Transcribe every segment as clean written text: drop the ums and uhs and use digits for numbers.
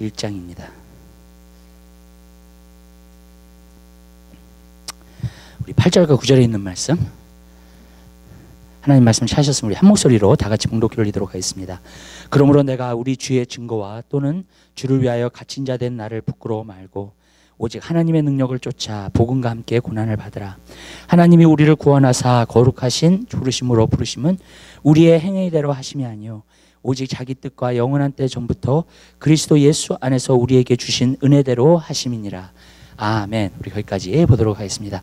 1장입니다. 우리 8절과 9절에 있는 말씀, 하나님 말씀 찾으셨으면 우리 한 목소리로 다 같이 봉독기를 올리도록 하겠습니다. 그러므로 내가 우리 주의 증거와 또는 주를 위하여 갇힌 자 된 나를 부끄러워 말고 오직 하나님의 능력을 쫓아 복음과 함께 고난을 받으라. 하나님이 우리를 구원하사 거룩하신 부르심으로 부르심은 우리의 행위대로 하심이 아니요 오직 자기 뜻과 영원한 때 전부터 그리스도 예수 안에서 우리에게 주신 은혜대로 하심이니라. 아멘. 우리 거기까지 보도록 하겠습니다.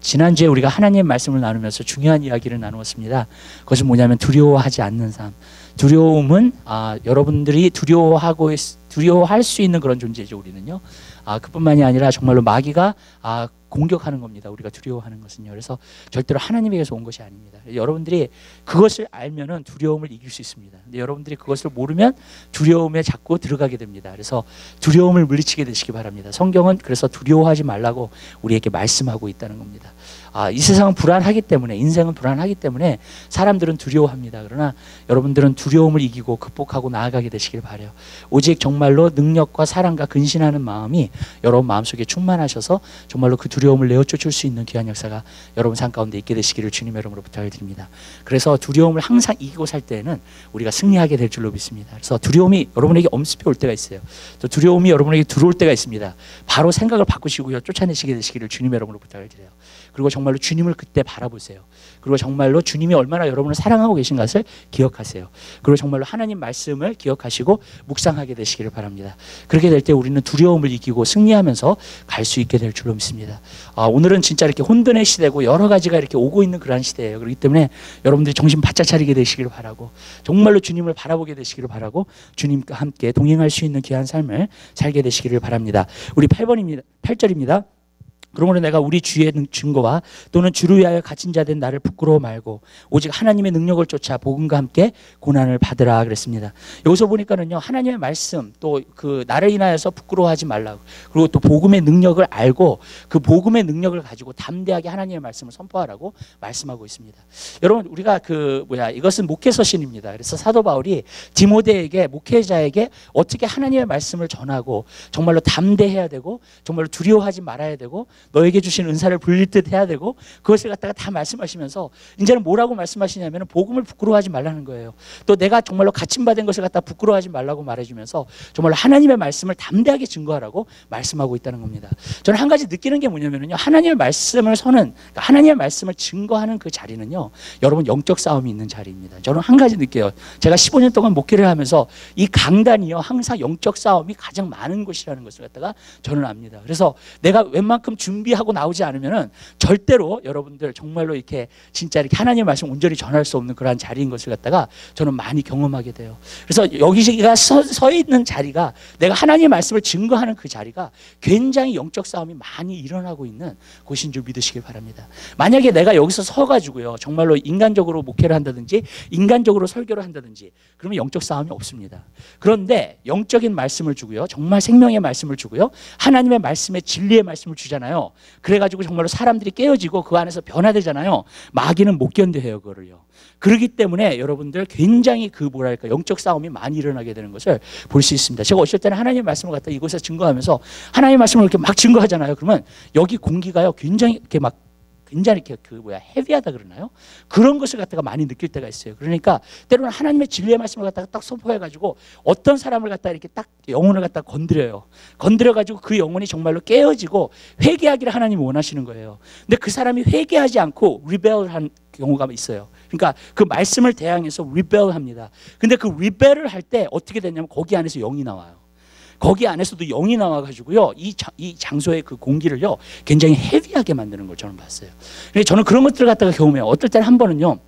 지난주에 우리가 하나님의 말씀을 나누면서 중요한 이야기를 나누었습니다. 그것은 뭐냐면 두려워하지 않는 삶. 두려움은 여러분들이 두려워할 수 있는 그런 존재죠. 우리는요. 그뿐만이 아니라 정말로 마귀가 공격하는 겁니다. 우리가 두려워하는 것은요. 그래서 절대로 하나님에게서 온 것이 아닙니다. 여러분들이 그것을 알면은 두려움을 이길 수 있습니다. 근데 여러분들이 그것을 모르면 두려움에 자꾸 들어가게 됩니다. 그래서 두려움을 물리치게 되시기 바랍니다. 성경은 그래서 두려워하지 말라고 우리에게 말씀하고 있다는 겁니다. 이 세상은 불안하기 때문에, 인생은 불안하기 때문에 사람들은 두려워합니다. 그러나 여러분들은 두려움을 이기고 극복하고 나아가게 되시길 바라요. 오직 정말로 능력과 사랑과 근신하는 마음이 여러분 마음속에 충만하셔서 정말로 그 두려움을 내어쫓을 수 있는 귀한 역사가 여러분 삶 가운데 있게 되시기를 주님의 이름으로 부탁을 드립니다. 그래서 두려움을 항상 이기고 살 때에는 우리가 승리하게 될 줄로 믿습니다. 그래서 두려움이 여러분에게 엄습해 올 때가 있어요. 또 두려움이 여러분에게 들어올 때가 있습니다. 바로 생각을 바꾸시고요, 쫓아내시게 되시기를 주님의 이름으로 부탁을 드려요. 그리고 정말로 주님을 그때 바라보세요. 그리고 정말로 주님이 얼마나 여러분을 사랑하고 계신 것을 기억하세요. 그리고 정말로 하나님 말씀을 기억하시고 묵상하게 되시기를 바랍니다. 그렇게 될 때 우리는 두려움을 이기고 승리하면서 갈 수 있게 될 줄로 믿습니다. 오늘은 진짜 이렇게 혼돈의 시대고 여러 가지가 이렇게 오고 있는 그런 시대예요. 그렇기 때문에 여러분들이 정신 바짝 차리게 되시기를 바라고 정말로 주님을 바라보게 되시기를 바라고 주님과 함께 동행할 수 있는 귀한 삶을 살게 되시기를 바랍니다. 우리 8절입니다. 그러므로 내가 우리 주의 증거와 또는 주를 위하여 갇힌 자 된 나를 부끄러워 말고 오직 하나님의 능력을 쫓아 복음과 함께 고난을 받으라 그랬습니다. 여기서 보니까는요, 하나님의 말씀 또 그 나를 인하여서 부끄러워하지 말라고, 그리고 또 복음의 능력을 알고 그 복음의 능력을 가지고 담대하게 하나님의 말씀을 선포하라고 말씀하고 있습니다. 여러분, 우리가 이것은 목회서신입니다. 그래서 사도 바울이 디모데에게, 목회자에게 어떻게 하나님의 말씀을 전하고 정말로 담대해야 되고 정말로 두려워하지 말아야 되고 너에게 주신 은사를 불릴 듯 해야 되고 그것을 갖다가 다 말씀하시면서 이제는 뭐라고 말씀하시냐면 복음을 부끄러워하지 말라는 거예요. 또 내가 정말로 갇힘받은 것을 갖다 부끄러워하지 말라고 말해주면서 정말로 하나님의 말씀을 담대하게 증거하라고 말씀하고 있다는 겁니다. 저는 한 가지 느끼는 게 뭐냐면요, 하나님의 말씀을 그러니까 하나님의 말씀을 증거하는 그 자리는요, 여러분 영적 싸움이 있는 자리입니다. 저는 한 가지 느껴요. 제가 15년 동안 목회를 하면서 이 강단이요, 항상 영적 싸움이 가장 많은 곳이라는 것을 갖다가 저는 압니다. 그래서 내가 웬만큼 준비하고 나오지 않으면은 절대로 여러분들 정말로 이렇게 진짜 이렇게 하나님의 말씀 온전히 전할 수 없는 그러한 자리인 것을 갖다가 저는 많이 경험하게 돼요. 그래서 여기가 서 있는 자리가, 내가 하나님의 말씀을 증거하는 그 자리가 굉장히 영적 싸움이 많이 일어나고 있는 곳인 줄 믿으시길 바랍니다. 만약에 내가 여기서 서가지고요, 정말로 인간적으로 목회를 한다든지 인간적으로 설교를 한다든지 그러면 영적 싸움이 없습니다. 그런데 영적인 말씀을 주고요, 정말 생명의 말씀을 주고요, 하나님의 말씀의 진리의 말씀을 주잖아요. 그래가지고 정말로 사람들이 깨어지고 그 안에서 변화되잖아요. 마귀는 못 견뎌해요, 그거를요. 그렇기 때문에 여러분들 굉장히 영적 싸움이 많이 일어나게 되는 것을 볼 수 있습니다. 제가 어쩔 때는 하나님의 말씀을 갖다 이곳에서 증거하면서 하나님의 말씀을 이렇게 막 증거하잖아요. 그러면 여기 공기가요, 굉장히 이렇게 헤비하다 그러나요? 그런 것을 갖다가 많이 느낄 때가 있어요. 그러니까 때로는 하나님의 진리의 말씀을 갖다가 딱 선포해가지고 어떤 사람을 갖다가 이렇게 딱 영혼을 갖다가 건드려가지고 그 영혼이 정말로 깨어지고 회개하기를 하나님이 원하시는 거예요. 근데 그 사람이 회개하지 않고 리벨한 경우가 있어요. 그러니까 그 말씀을 대항해서 리벨합니다. 근데 그 리벨을 할 때 어떻게 되냐면 거기 안에서 영이 나와요. 거기 안에서도 영이 나와가지고요, 이 장소의 그 공기를요 굉장히 헤비하게 만드는 걸 저는 봤어요. 저는 그런 것들을 갖다가 경험해요. 어떨 때는 한 번은요,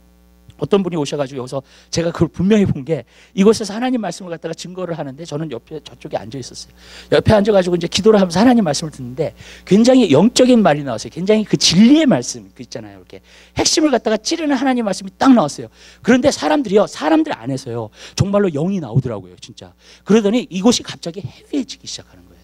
어떤 분이 오셔가지고 여기서 제가 그걸 분명히 본 게, 이곳에서 하나님 말씀을 갖다가 증거를 하는데 저는 옆에 저쪽에 앉아 있었어요. 옆에 앉아가지고 이제 기도를 하면서 하나님 말씀을 듣는데 굉장히 영적인 말이 나왔어요. 굉장히 그 진리의 말씀 있잖아요. 이렇게 핵심을 갖다가 찌르는 하나님 말씀이 딱 나왔어요. 그런데 사람들 안에서요 정말로 영이 나오더라고요, 진짜. 그러더니 이곳이 갑자기 헤비해지기 시작하는 거예요.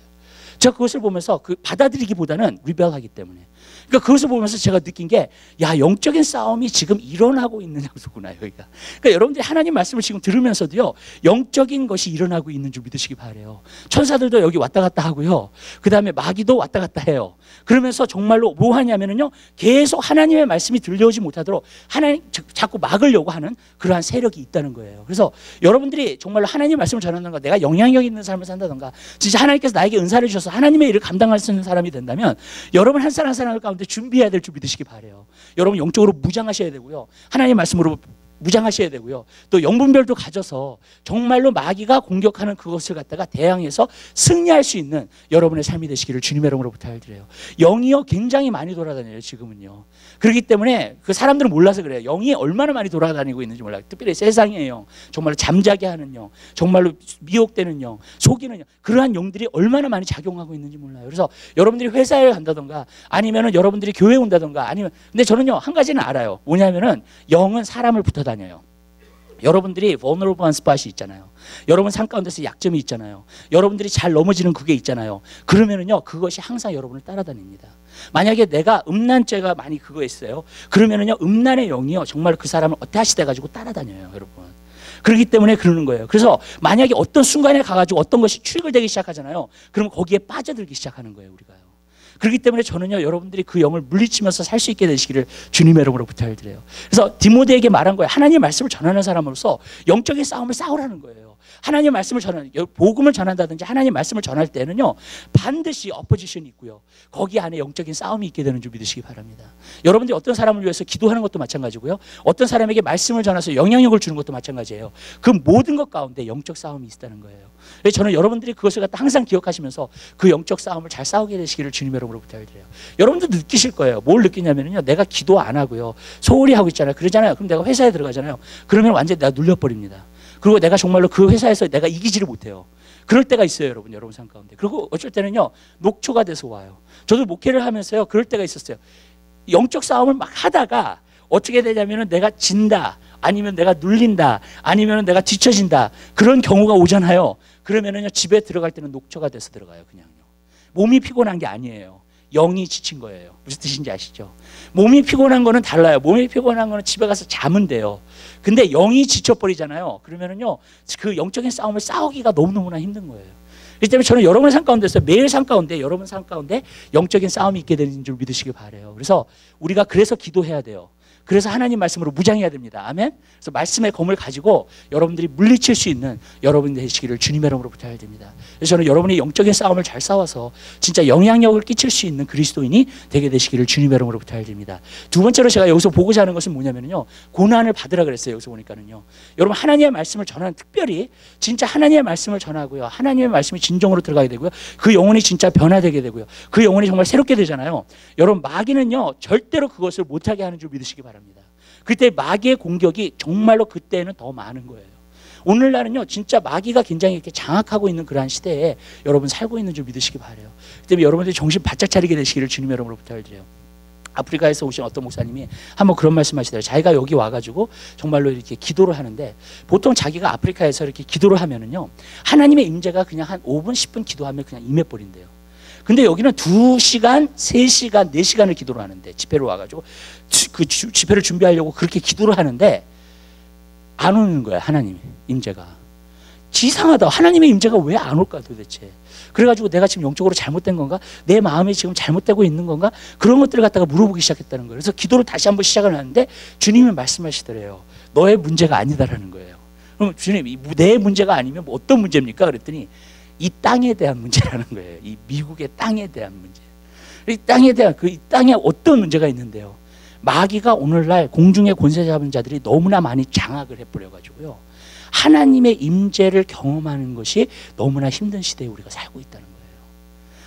제가 그것을 보면서 받아들이기보다는 리벨하기 때문에 그러니까 그것을 보면서 제가 느낀 게, 야, 영적인 싸움이 지금 일어나고 있는 장소구나, 여기가. 그러니까 여러분들이 하나님 말씀을 지금 들으면서도요, 영적인 것이 일어나고 있는 줄 믿으시기 바라요. 천사들도 여기 왔다 갔다 하고요. 그 다음에 마귀도 왔다 갔다 해요. 그러면서 정말로 뭐 하냐면요, 계속 하나님의 말씀이 들려오지 못하도록 하나님 자꾸 막으려고 하는 그러한 세력이 있다는 거예요. 그래서 여러분들이 정말로 하나님의 말씀을 전하는가, 내가 영향력 있는 삶을 산다던가, 진짜 하나님께서 나에게 은사를 주셔서 하나님의 일을 감당할 수 있는 사람이 된다면, 여러분 한 사람 한 사람 가운데 준비해야 될 줄 믿으시기 바라요. 여러분 영적으로 무장하셔야 되고요. 하나님 말씀으로 무장하셔야 되고요. 또 영분별도 가져서 정말로 마귀가 공격하는 그것을 갖다가 대항해서 승리할 수 있는 여러분의 삶이 되시기를 주님의 이름으로 부탁드려요. 영이요 굉장히 많이 돌아다녀요, 지금은요. 그렇기 때문에 그 사람들은 몰라서 그래요. 영이 얼마나 많이 돌아다니고 있는지 몰라요. 특별히 세상의 영, 정말로 잠자게 하는 영, 정말로 미혹되는 영, 속이는 영, 그러한 영들이 얼마나 많이 작용하고 있는지 몰라요. 그래서 여러분들이 회사에 간다던가, 아니면은 여러분들이 교회에 온다던가, 아니면, 근데 저는요 한 가지는 알아요. 뭐냐면은 영은 사람을 붙어 다녀요. 여러분들이 vulnerable한 스팟이 있잖아요. 여러분 삶 가운데서 약점이 있잖아요. 여러분들이 잘 넘어지는 그게 있잖아요. 그러면은요 그것이 항상 여러분을 따라다닙니다. 만약에 내가 음란죄가 많이 그거 있어요. 그러면은요 음란의 영이요 정말 그 사람을 어태하시돼 가지고 따라다녀요, 여러분. 그렇기 때문에 그러는 거예요. 그래서 만약에 어떤 순간에 가가지고 어떤 것이 트리거되기 시작하잖아요. 그럼 거기에 빠져들기 시작하는 거예요, 우리가요. 그렇기 때문에 저는요 여러분들이 그 영을 물리치면서 살 수 있게 되시기를 주님의 이름으로 부탁을 드려요. 그래서 디모데에게 말한 거예요. 하나님의 말씀을 전하는 사람으로서 영적인 싸움을 싸우라는 거예요. 하나님의 말씀을 전하는, 복음을 전한다든지 하나님의 말씀을 전할 때는요 반드시 어포지션이 있고요, 거기 안에 영적인 싸움이 있게 되는 줄 믿으시기 바랍니다. 여러분들이 어떤 사람을 위해서 기도하는 것도 마찬가지고요, 어떤 사람에게 말씀을 전해서 영향력을 주는 것도 마찬가지예요. 그 모든 것 가운데 영적 싸움이 있다는 거예요. 그래서 저는 여러분들이 그것을 갖다 항상 기억하시면서 그 영적 싸움을 잘 싸우게 되시기를 주님의 이름으로 부탁드려요. 여러분도 느끼실 거예요. 뭘 느끼냐면요, 내가 기도 안 하고요 소홀히 하고 있잖아요. 그러잖아요. 그럼 내가 회사에 들어가잖아요. 그러면 완전히 내가 눌려버립니다. 그리고 내가 정말로 그 회사에서 내가 이기지를 못해요. 그럴 때가 있어요, 여러분 삶 가운데. 그리고 어쩔 때는요 녹초가 돼서 와요. 저도 목회를 하면서요 그럴 때가 있었어요. 영적 싸움을 막 하다가 어떻게 되냐면은 내가 진다, 아니면 내가 눌린다, 아니면 내가 뒤처진다, 그런 경우가 오잖아요. 그러면은요 집에 들어갈 때는 녹초가 돼서 들어가요. 그냥요. 몸이 피곤한 게 아니에요. 영이 지친 거예요. 무슨 뜻인지 아시죠? 몸이 피곤한 거는 달라요. 몸이 피곤한 거는 집에 가서 자면 돼요. 근데 영이 지쳐버리잖아요. 그러면은요 그 영적인 싸움을 싸우기가 너무너무나 힘든 거예요. 그렇기 때문에 저는 여러분의 삶 가운데서 매일 삶 가운데, 여러분 삶 가운데 영적인 싸움이 있게 되는 줄 믿으시기 바라요. 그래서 우리가 그래서 기도해야 돼요. 그래서 하나님 말씀으로 무장해야 됩니다. 아멘. 그래서 말씀의 검을 가지고 여러분들이 물리칠 수 있는 여러분 되시기를 주님의 이름으로 부탁을 드립니다. 그래서 저는 여러분이 영적인 싸움을 잘 싸워서 진짜 영향력을 끼칠 수 있는 그리스도인이 되게 되시기를 주님의 이름으로 부탁을 드립니다. 두 번째로 제가 여기서 보고자 하는 것은 뭐냐면요, 고난을 받으라 그랬어요. 여기서 보니까는요, 여러분 하나님의 말씀을 전하는, 특별히 진짜 하나님의 말씀을 전하고요, 하나님의 말씀이 진정으로 들어가게 되고요, 그 영혼이 진짜 변화되게 되고요, 그 영혼이 정말 새롭게 되잖아요. 여러분 마귀는요 절대로 그것을 못하게 하는 줄 믿으시기 바랍니다. 그때 마귀의 공격이 정말로 그때는 더 많은 거예요. 오늘날은요 진짜 마귀가 굉장히 이렇게 장악하고 있는 그러한 시대에 여러분 살고 있는 줄 믿으시기 바라요. 그 때문에 여러분들이 정신 바짝 차리게 되시기를 주님의 이름으로 부탁을 드려요. 아프리카에서 오신 어떤 목사님이 한번 그런 말씀 하시더라고요. 자기가 여기 와가지고 정말로 이렇게 기도를 하는데, 보통 자기가 아프리카에서 이렇게 기도를 하면은요 하나님의 임재가 그냥 한 5분 10분 기도하면 그냥 임해버린대요. 근데 여기는 2시간, 3시간, 4시간을 기도를 하는데, 집회로 와가지고 그 집회를 준비하려고 그렇게 기도를 하는데 안 오는 거야, 하나님의 임재가. 이상하다. 하나님의 임재가 왜 안 올까 도대체. 그래가지고 내가 지금 영적으로 잘못된 건가? 내 마음이 지금 잘못되고 있는 건가? 그런 것들을 갖다가 물어보기 시작했다는 거예요. 그래서 기도를 다시 한번 시작을 하는데 주님이 말씀하시더래요. 너의 문제가 아니다라는 거예요. 그럼 주님, 내 문제가 아니면 뭐 어떤 문제입니까? 그랬더니 이 땅에 대한 문제라는 거예요. 이 미국의 땅에 대한 문제. 이 땅에 대한, 이 땅에 어떤 문제가 있는데요, 마귀가 오늘날 공중의 권세 잡은 자들이 너무나 많이 장악을 해버려가지고요 하나님의 임재를 경험하는 것이 너무나 힘든 시대에 우리가 살고 있다는 거예요.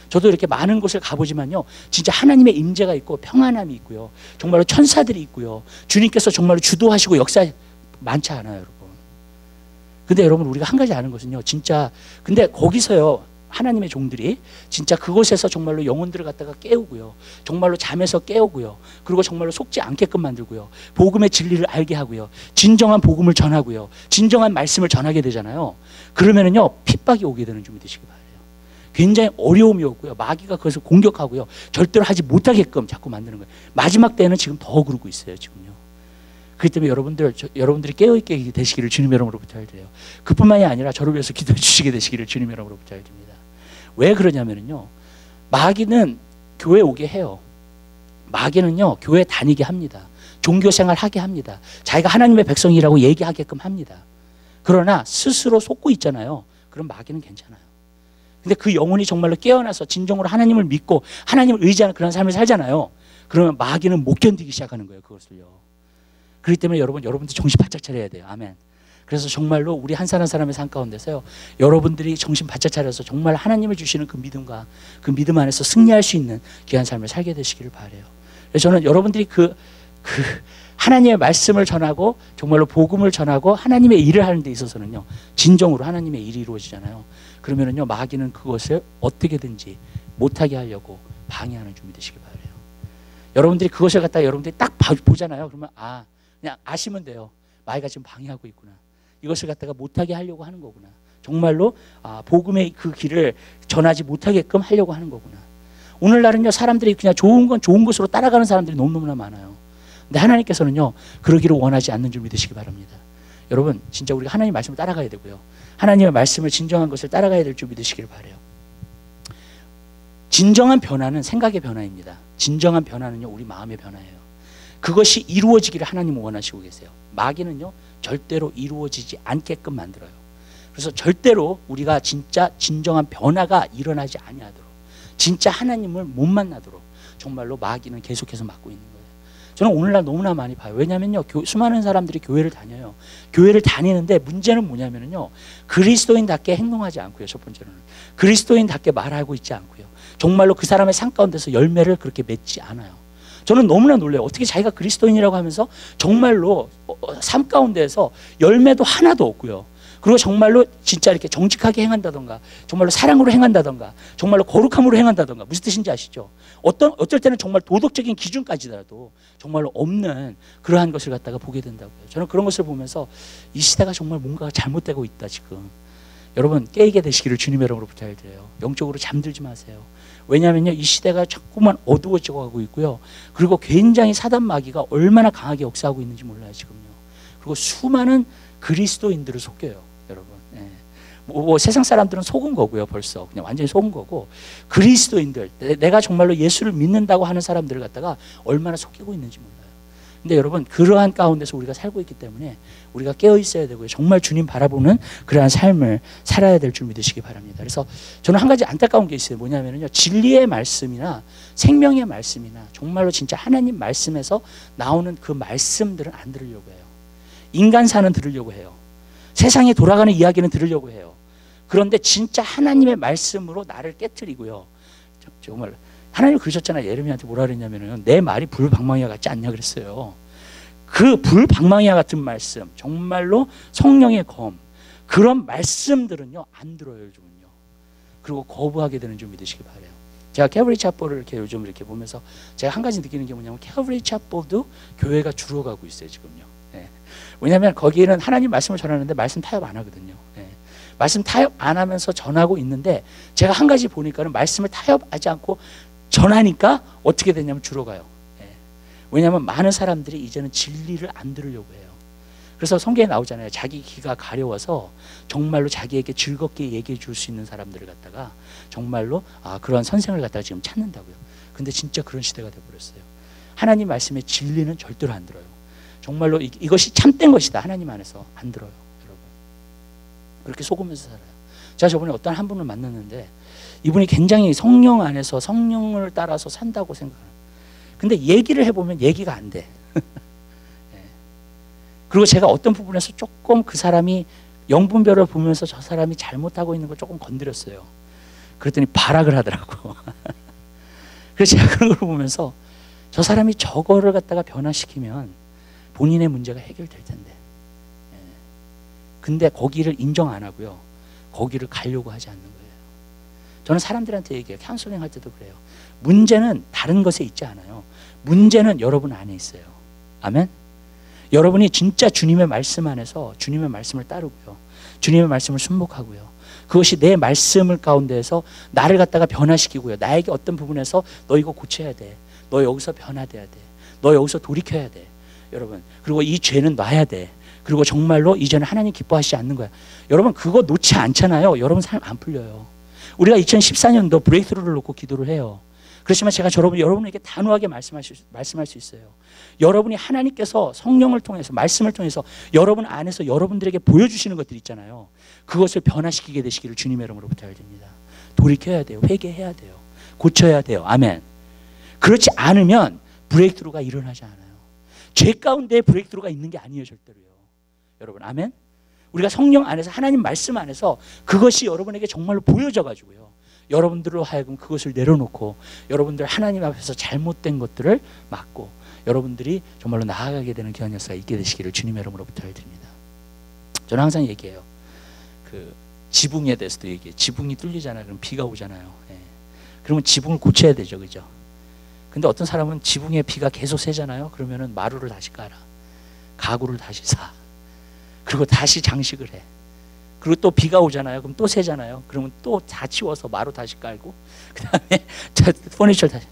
저도 이렇게 많은 곳을 가보지만요 진짜 하나님의 임재가 있고 평안함이 있고요, 정말로 천사들이 있고요, 주님께서 정말로 주도하시고 역사 많지 않아요, 여러분. 근데 여러분 우리가 한 가지 아는 것은요, 진짜 근데 거기서요 하나님의 종들이 진짜 그곳에서 정말로 영혼들을 갖다가 깨우고요, 정말로 잠에서 깨우고요, 그리고 정말로 속지 않게끔 만들고요, 복음의 진리를 알게 하고요, 진정한 복음을 전하고요, 진정한 말씀을 전하게 되잖아요. 그러면은요 핍박이 오게 되는 줄 믿으시기 바라요. 굉장히 어려움이 없고요. 마귀가 그것을 공격하고요. 절대로 하지 못하게끔 자꾸 만드는 거예요. 마지막 때는 지금 더 그러고 있어요. 지금요. 그렇기 때문에 여러분들이 깨어있게 되시기를 주님의 이름으로 부탁드려요. 그뿐만이 아니라 저를 위해서 기도해 주시게 되시기를 주님의 이름으로 부탁드립니다. 왜 그러냐면요. 마귀는 교회 오게 해요. 마귀는요, 교회 다니게 합니다. 종교생활 하게 합니다. 자기가 하나님의 백성이라고 얘기하게끔 합니다. 그러나 스스로 속고 있잖아요. 그럼 마귀는 괜찮아요. 근데 그 영혼이 정말로 깨어나서 진정으로 하나님을 믿고 하나님을 의지하는 그런 삶을 살잖아요. 그러면 마귀는 못 견디기 시작하는 거예요. 그것을요. 그렇기 때문에 여러분들 정신 바짝 차려야 돼요. 아멘. 그래서 정말로 우리 한 사람 한 사람의 삶 가운데서요, 여러분들이 정신 바짝 차려서 정말 하나님을 주시는 그 믿음과 그 믿음 안에서 승리할 수 있는 귀한 삶을 살게 되시기를 바라요. 그래서 저는 여러분들이 그 하나님의 말씀을 전하고 정말로 복음을 전하고 하나님의 일을 하는 데 있어서는요, 진정으로 하나님의 일이 이루어지잖아요. 그러면은요, 마귀는 그것을 어떻게든지 못하게 하려고 방해하는 준비 되시길 바라요. 여러분들이 그것을 갖다가 여러분들이 딱 보잖아요. 그러면 그냥 아시면 돼요. 마귀가 지금 방해하고 있구나. 이것을 갖다가 못하게 하려고 하는 거구나. 정말로 복음의 그 길을 전하지 못하게끔 하려고 하는 거구나. 오늘날은요, 사람들이 그냥 좋은 건 좋은 것으로 따라가는 사람들이 너무너무나 많아요. 근데 하나님께서는요, 그러기를 원하지 않는 줄 믿으시기 바랍니다. 여러분, 진짜 우리가 하나님 말씀을 따라가야 되고요, 하나님의 말씀을 진정한 것을 따라가야 될 줄 믿으시기를 바라요. 진정한 변화는 생각의 변화입니다. 진정한 변화는요, 우리 마음의 변화예요. 그것이 이루어지기를 하나님은 원하시고 계세요. 마귀는요, 절대로 이루어지지 않게끔 만들어요. 그래서 절대로 우리가 진짜 진정한 변화가 일어나지 아니하도록, 진짜 하나님을 못 만나도록 정말로 마귀는 계속해서 막고 있는 거예요. 저는 오늘날 너무나 많이 봐요. 왜냐면요, 수많은 사람들이 교회를 다녀요. 교회를 다니는데 문제는 뭐냐면요, 그리스도인답게 행동하지 않고요. 첫 번째로는 그리스도인답게 말하고 있지 않고요. 정말로 그 사람의 삶 가운데서 열매를 그렇게 맺지 않아요. 저는 너무나 놀라요. 어떻게 자기가 그리스도인이라고 하면서 정말로 삶 가운데에서 열매도 하나도 없고요. 그리고 정말로 진짜 이렇게 정직하게 행한다던가, 정말로 사랑으로 행한다던가, 정말로 거룩함으로 행한다던가, 무슨 뜻인지 아시죠? 어쩔 때는 정말 도덕적인 기준까지라도 정말로 없는 그러한 것을 갖다가 보게 된다고요. 저는 그런 것을 보면서 이 시대가 정말 뭔가가 잘못되고 있다 지금. 여러분, 깨게 되시기를 주님의 이름으로 부탁드려요. 영적으로 잠들지 마세요. 왜냐하면요, 이 시대가 자꾸만 어두워져 가고 있고요. 그리고 굉장히 사단 마귀가 얼마나 강하게 역사하고 있는지 몰라요 지금요. 그리고 수많은 그리스도인들을 속여요, 여러분. 뭐 세상 사람들은 속은 거고요. 벌써 그냥 완전히 속은 거고, 그리스도인들, 내가 정말로 예수를 믿는다고 하는 사람들을 갖다가 얼마나 속이고 있는지 몰라요. 근데 여러분, 그러한 가운데서 우리가 살고 있기 때문에 우리가 깨어 있어야 되고요, 정말 주님 바라보는 그러한 삶을 살아야 될 줄 믿으시기 바랍니다. 그래서 저는 한 가지 안타까운 게 있어요. 뭐냐면요, 진리의 말씀이나 생명의 말씀이나 정말로 진짜 하나님 말씀에서 나오는 그 말씀들은 안 들으려고 해요. 인간사는 들으려고 해요. 세상에 돌아가는 이야기는 들으려고 해요. 그런데 진짜 하나님의 말씀으로 나를 깨트리고요, 정말 하나님 그러셨잖아요. 예레미야한테 뭐라 그랬냐면은, 내 말이 불방망이와 같지 않냐 그랬어요. 그 불방망이와 같은 말씀, 정말로 성령의 검, 그런 말씀들은요, 안 들어요, 요즘은요. 그리고 거부하게 되는 줄 믿으시기 바라요. 제가 캐버리 차폴을 이렇게 요즘 이렇게 보면서 제가 한 가지 느끼는 게 뭐냐면, 캐버리 차폴도 교회가 줄어가고 있어요, 지금요. 왜냐하면 거기에는 하나님 말씀을 전하는데 말씀 타협 안 하거든요. 말씀 타협 안 하면서 전하고 있는데, 제가 한 가지 보니까는 말씀을 타협하지 않고 전하니까 어떻게 되냐면 줄어가요. 왜냐하면 많은 사람들이 이제는 진리를 안 들으려고 해요. 그래서 성경에 나오잖아요. 자기 귀가 가려워서 정말로 자기에게 즐겁게 얘기해 줄 수 있는 사람들을 갖다가 정말로 그런 선생을 갖다가 지금 찾는다고요. 근데 진짜 그런 시대가 돼버렸어요. 하나님 말씀의 진리는 절대로 안 들어요. 정말로 이것이 참된 것이다, 하나님 안에서 안 들어요, 여러분. 그렇게 속으면서 살아요. 제가 저번에 어떤 한 분을 만났는데, 이분이 굉장히 성령 안에서 성령을 따라서 산다고 생각해요. 근데 얘기를 해보면 얘기가 안 돼. 그리고 제가 어떤 부분에서 조금 그 사람이 영분별을 보면서 저 사람이 잘못하고 있는 걸 조금 건드렸어요. 그랬더니 발악을 하더라고. 그래서 제가 그런 걸 보면서 저 사람이 저거를 갖다가 변화시키면 본인의 문제가 해결될 텐데, 근데 거기를 인정 안 하고요, 거기를 가려고 하지 않는 거예요. 저는 사람들한테 얘기해요. 카운슬링 할 때도 그래요. 문제는 다른 것에 있지 않아요. 문제는 여러분 안에 있어요. 아멘? 여러분이 진짜 주님의 말씀 안에서 주님의 말씀을 따르고요, 주님의 말씀을 순복하고요, 그것이 내 말씀을 가운데에서 나를 갖다가 변화시키고요. 나에게 어떤 부분에서 너 이거 고쳐야 돼. 너 여기서 변화돼야 돼. 너 여기서 돌이켜야 돼. 여러분, 그리고 이 죄는 놔야 돼. 그리고 정말로 이제는 하나님 기뻐하시지 않는 거야. 여러분, 그거 놓지 않잖아요. 여러분 삶 안 풀려요. 우리가 2014년도 브레이크스루를 놓고 기도를 해요. 그렇지만 제가 여러분에게 단호하게 말씀할 수 있어요. 여러분이 하나님께서 성령을 통해서, 말씀을 통해서 여러분 안에서 여러분들에게 보여주시는 것들이 있잖아요. 그것을 변화시키게 되시기를 주님의 이름으로 부탁드립니다. 돌이켜야 돼요. 회개해야 돼요. 고쳐야 돼요. 아멘. 그렇지 않으면 브레이크스루가 일어나지 않아요. 죄 가운데 브레이크스루가 있는 게 아니에요. 절대로요. 여러분, 아멘. 우리가 성령 안에서, 하나님 말씀 안에서 그것이 여러분에게 정말로 보여져 가지고요, 여러분들로 하여금 그것을 내려놓고 여러분들 하나님 앞에서 잘못된 것들을 막고 여러분들이 정말로 나아가게 되는 귀한 역사가 있게 되시기를 주님의 이름으로 부탁드립니다. 저는 항상 얘기해요. 그 지붕에 대해서도 얘기해요. 지붕이 뚫리잖아요. 그럼 비가 오잖아요. 예. 그러면 지붕을 고쳐야 되죠. 그죠? 근데 어떤 사람은 지붕에 비가 계속 새잖아요. 그러면은 마루를 다시 깔아. 가구를 다시 사. 그리고 다시 장식을 해. 그리고 또 비가 오잖아요. 그럼 또 새잖아요. 그러면 또 다 치워서 마루 다시 깔고, 그 다음에 퍼니처 다시.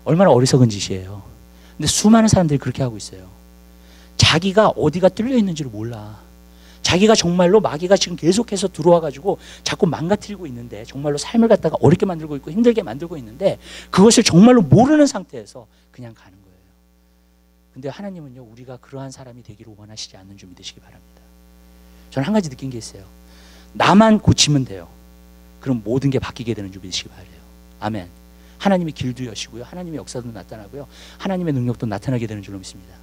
얼마나 어리석은 짓이에요. 근데 수많은 사람들이 그렇게 하고 있어요. 자기가 어디가 뚫려 있는지를 몰라. 자기가 정말로 마귀가 지금 계속해서 들어와가지고 자꾸 망가뜨리고 있는데, 정말로 삶을 갖다가 어렵게 만들고 있고 힘들게 만들고 있는데, 그것을 정말로 모르는 상태에서 그냥 가는 거예요. 근데 하나님은요, 우리가 그러한 사람이 되기를 원하시지 않는 줄 믿으시기 바랍니다. 저는 한 가지 느낀 게 있어요. 나만 고치면 돼요. 그럼 모든 게 바뀌게 되는 줄 믿으시기 바라요. 아멘. 하나님의 길도 여시고요, 하나님의 역사도 나타나고요, 하나님의 능력도 나타나게 되는 줄로 믿습니다.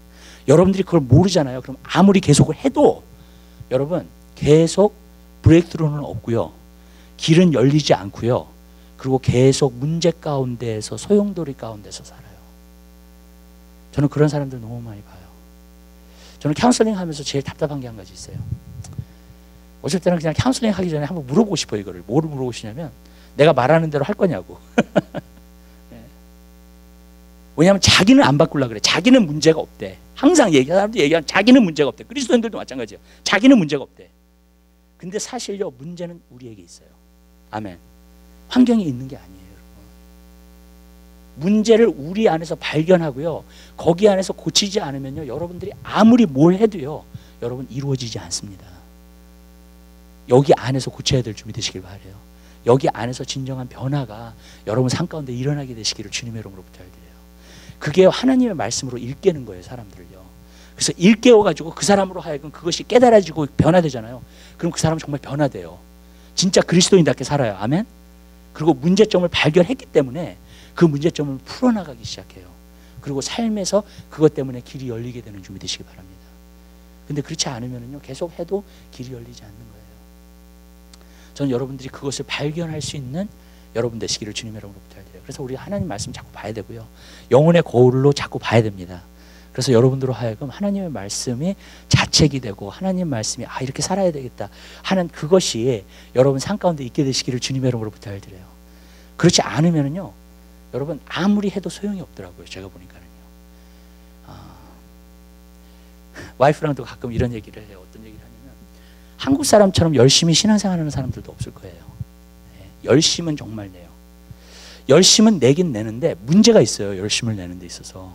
여러분들이 그걸 모르잖아요. 그럼 아무리 계속을 해도 여러분 계속 브레이크스루는 없고요, 길은 열리지 않고요, 그리고 계속 문제 가운데에서, 소용돌이 가운데서 살아요. 저는 그런 사람들 너무 많이 봐요. 저는 카운슬링 하면서 제일 답답한 게 한 가지 있어요. 어쩔 때는 그냥 카운슬링 하기 전에 한번 물어보고 싶어요. 이거를 뭐를 물어보시냐면, 내가 말하는 대로 할 거냐고. 네. 왜냐하면 자기는 안 바꾸려고 그래. 자기는 문제가 없대. 항상 사람들이 얘기하면 자기는 문제가 없대. 그리스도인들도 마찬가지예요. 자기는 문제가 없대. 근데 사실요, 문제는 우리에게 있어요. 아멘. 환경이 있는 게 아니에요. 문제를 우리 안에서 발견하고요, 거기 안에서 고치지 않으면요, 여러분들이 아무리 뭘 해도요, 여러분 이루어지지 않습니다. 여기 안에서 고쳐야 될 줄 믿으시길 바라요. 여기 안에서 진정한 변화가 여러분 삶 가운데 일어나게 되시기를 주님의 이름으로 부탁드려요. 그게 하나님의 말씀으로 일깨는 거예요, 사람들을요. 그래서 일깨워가지고 그 사람으로 하여금 그것이 깨달아지고 변화되잖아요. 그럼 그 사람은 정말 변화돼요. 진짜 그리스도인답게 살아요. 아멘. 그리고 문제점을 발견했기 때문에 그 문제점을 풀어나가기 시작해요. 그리고 삶에서 그것 때문에 길이 열리게 되는 줄 믿으시기 바랍니다. 근데 그렇지 않으면요, 계속 해도 길이 열리지 않는 거예요. 저는 여러분들이 그것을 발견할 수 있는 여러분 되시기를 주님의 이름으로 부탁드려요. 그래서 우리 하나님 말씀 자꾸 봐야 되고요, 영혼의 거울로 자꾸 봐야 됩니다. 그래서 여러분들로 하여금 하나님의 말씀이 자책이 되고, 하나님 말씀이 이렇게 살아야 되겠다 하는 그것이 여러분 삶 가운데 있게 되시기를 주님의 이름으로 부탁드려요. 그렇지 않으면요, 여러분 아무리 해도 소용이 없더라고요. 제가 보니까는요. 와이프랑도 가끔 이런 얘기를 해요. 어떤 얘기를 하냐면, 한국 사람처럼 열심히 신앙생활하는 사람들도 없을 거예요. 네, 열심은 정말 내요. 열심은 내긴 내는데 문제가 있어요. 열심을 내는 데 있어서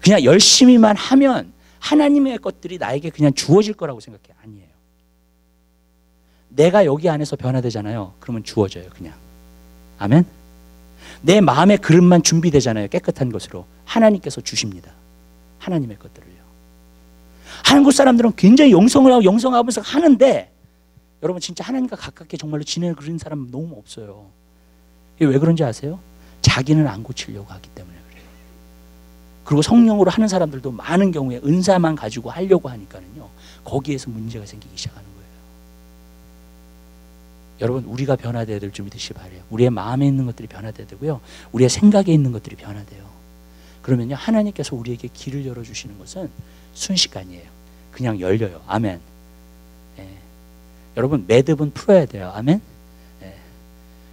그냥 열심히만 하면 하나님의 것들이 나에게 그냥 주어질 거라고 생각해. 아니에요. 내가 여기 안에서 변화되잖아요. 그러면 주어져요. 그냥. 아멘. 내 마음의 그릇만 준비되잖아요. 깨끗한 것으로 하나님께서 주십니다. 하나님의 것들을요. 한국 사람들은 굉장히 영성하면서 하는데, 여러분 진짜 하나님과 가깝게 정말로 지내는 그런 사람 너무 없어요. 이게 왜 그런지 아세요? 자기는 안 고치려고 하기 때문에 그래요. 그리고 성령으로 하는 사람들도 많은 경우에 은사만 가지고 하려고 하니까는요, 거기에서 문제가 생기기 시작하는 거예요. 여러분, 우리가 변화되어야 될 줄 믿으시기 바라요. 우리의 마음에 있는 것들이 변화되어야 되고요, 우리의 생각에 있는 것들이 변화돼요. 그러면요, 하나님께서 우리에게 길을 열어주시는 것은 순식간이에요. 그냥 열려요. 아멘. 예. 여러분, 매듭은 풀어야 돼요. 아멘. 예.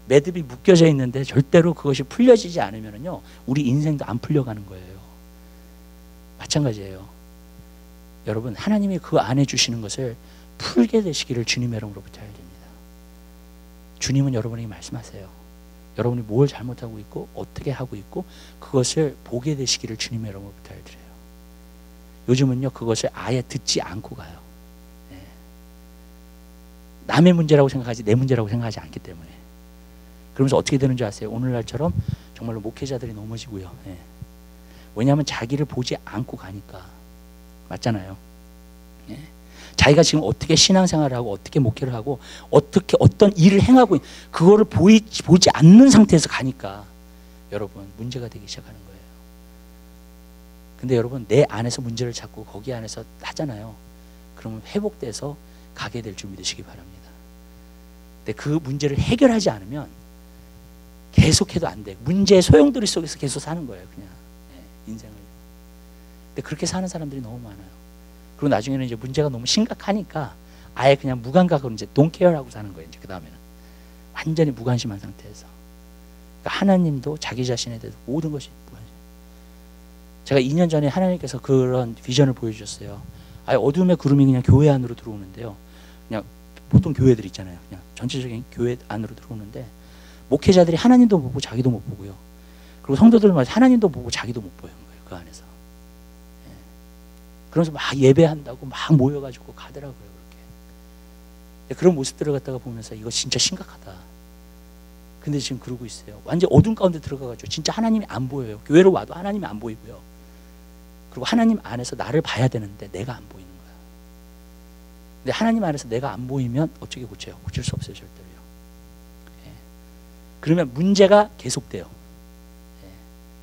매듭이 묶여져 있는데 절대로 그것이 풀려지지 않으면요, 우리 인생도 안 풀려가는 거예요. 마찬가지예요. 여러분, 하나님이 그 안에 주시는 것을 풀게 되시기를 주님의 이름으로 부탁드립니다. 주님은 여러분에게 말씀하세요. 여러분이 뭘 잘못하고 있고 어떻게 하고 있고 그것을 보게 되시기를 주님 여러분 부탁드려요. 요즘은요 그것을 아예 듣지 않고 가요. 예. 남의 문제라고 생각하지 내 문제라고 생각하지 않기 때문에. 그러면서 어떻게 되는 줄 아세요? 오늘날처럼 정말로 목회자들이 넘어지고요. 예. 왜냐하면 자기를 보지 않고 가니까. 맞잖아요. 예. 자기가 지금 어떻게 신앙생활을 하고 어떻게 목회를 하고 어떻게 어떤 일을 행하고 그거를 보지 않는 상태에서 가니까 여러분 문제가 되기 시작하는 거예요. 근데 여러분 내 안에서 문제를 찾고 거기 안에서 하잖아요. 그러면 회복돼서 가게 될 줄 믿으시기 바랍니다. 근데 그 문제를 해결하지 않으면 계속해도 안 돼. 문제의 소용돌이 속에서 계속 사는 거예요. 그냥 인생을. 근데 그렇게 사는 사람들이 너무 많아요. 그리고 나중에는 이제 문제가 너무 심각하니까 아예 그냥 무감각으로 이제 don't care 하고 사는 거예요. 이제 그 다음에는 완전히 무관심한 상태에서. 그러니까 하나님도 자기 자신에 대해서 모든 것이 무관심. 제가 2년 전에 하나님께서 그런 비전을 보여주셨어요. 아예 어둠의 구름이 그냥 교회 안으로 들어오는데요. 그냥 보통 교회들 있잖아요. 그냥 전체적인 교회 안으로 들어오는데 목회자들이 하나님도 못 보고 자기도 못 보고요. 그리고 성도들만 하나님도 보고 자기도 못 보는 거예요. 그 안에서. 예. 그러면서 막 예배한다고 막 모여가지고 가더라고요. 그렇게. 그런 모습들을 갖다가 보면서 이거 진짜 심각하다. 근데 지금 그러고 있어요. 완전 어둠 가운데 들어가가지고 진짜 하나님이 안 보여요. 교회로 와도 하나님이 안 보이고요. 그리고 하나님 안에서 나를 봐야 되는데 내가 안 보이는 거야. 근데 하나님 안에서 내가 안 보이면 어떻게 고쳐요? 고칠 수 없어요. 절대로요. 예. 그러면 문제가 계속돼요. 예.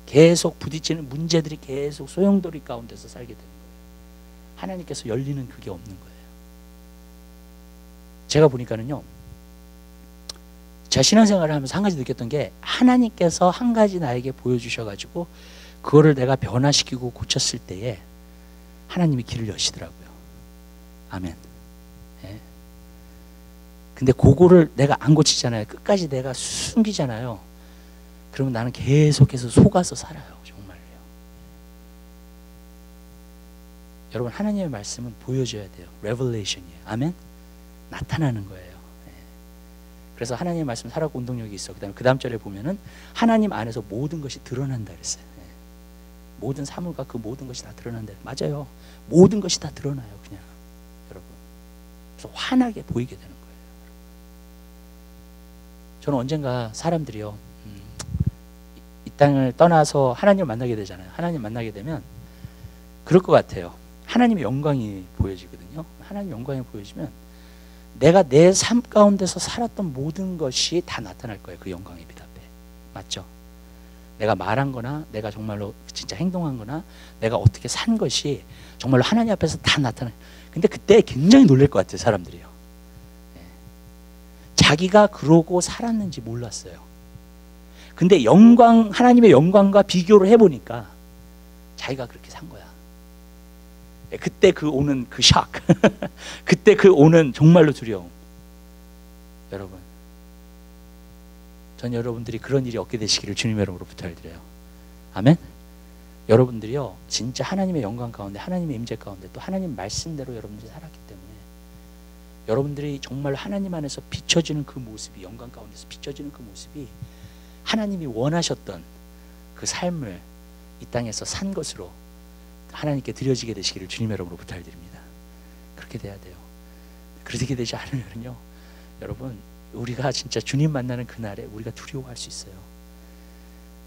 계속 부딪히는 문제들이 계속 소용돌이 가운데서 살게 되는 거예요. 하나님께서 열리는 그게 없는 거예요. 제가 보니까는요. 제가 신앙생활을 하면서 한 가지 느꼈던 게 하나님께서 한 가지 나에게 보여주셔가지고 그거를 내가 변화시키고 고쳤을 때에 하나님이 길을 여시더라고요. 아멘. 예. 근데 그거를 내가 안 고치잖아요. 끝까지 내가 숨기잖아요. 그러면 나는 계속해서 속아서 살아요. 정말요. 여러분 하나님의 말씀은 보여줘야 돼요. 레벨레이션이에요. 아멘. 나타나는 거예요. 그래서 하나님의 말씀 살아가고 운동력이 있어. 그 다음 절에 보면은 하나님 안에서 모든 것이 드러난다 그랬어요. 예. 모든 사물과 그 모든 것이 다 드러난다. 맞아요. 모든 것이 다 드러나요. 그냥 여러분. 그래서 환하게 보이게 되는 거예요. 저는 언젠가 사람들이요. 이 땅을 떠나서 하나님을 만나게 되잖아요. 하나님 만나게 되면 그럴 것 같아요. 하나님의 영광이 보여지거든요. 하나님의 영광이 보여지면 내가 내 삶 가운데서 살았던 모든 것이 다 나타날 거예요. 그 영광의 빛 앞에. 맞죠? 내가 말한 거나 내가 정말로 진짜 행동한 거나 내가 어떻게 산 것이 정말로 하나님 앞에서 다 나타나요. 근데 그때 굉장히 놀랄 것 같아요. 사람들이요. 네. 자기가 그러고 살았는지 몰랐어요. 근데 하나님의 영광과 비교를 해보니까 자기가 그렇게 산 거야. 그때 그 오는 그 샥 그때 그 오는 정말로 두려움. 여러분 전 여러분들이 그런 일이 없게 되시기를 주님의 이름으로 부탁드려요. 아멘. 여러분들이요 진짜 하나님의 영광 가운데 하나님의 임재 가운데 또 하나님 말씀대로 여러분들이 살았기 때문에 여러분들이 정말 하나님 안에서 비춰지는 그 모습이 영광 가운데서 비춰지는 그 모습이 하나님이 원하셨던 그 삶을 이 땅에서 산 것으로 하나님께 드려지게 되시기를 주님의 이름으로 부탁드립니다. 그렇게 돼야 돼요. 그렇게 되지 않으면요 여러분 우리가 진짜 주님 만나는 그날에 우리가 두려워할 수 있어요.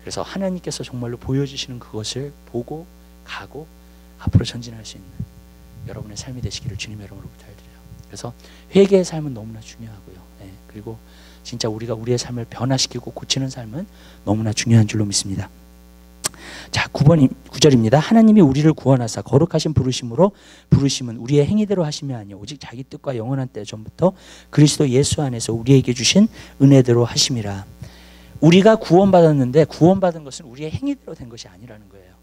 그래서 하나님께서 정말로 보여주시는 그것을 보고 가고 앞으로 전진할 수 있는 여러분의 삶이 되시기를 주님의 이름으로 부탁드려요. 그래서 회개의 삶은 너무나 중요하고요. 네, 그리고 진짜 우리가 우리의 삶을 변화시키고 고치는 삶은 너무나 중요한 줄로 믿습니다. 자, 9절입니다. 하나님이 우리를 구원하사 거룩하신 부르심은 우리의 행위대로 하심이 아니요 오직 자기 뜻과 영원한 때 전부터 그리스도 예수 안에서 우리에게 주신 은혜대로 하심이라. 우리가 구원받았는데 구원받은 것은 우리의 행위대로 된 것이 아니라는 거예요.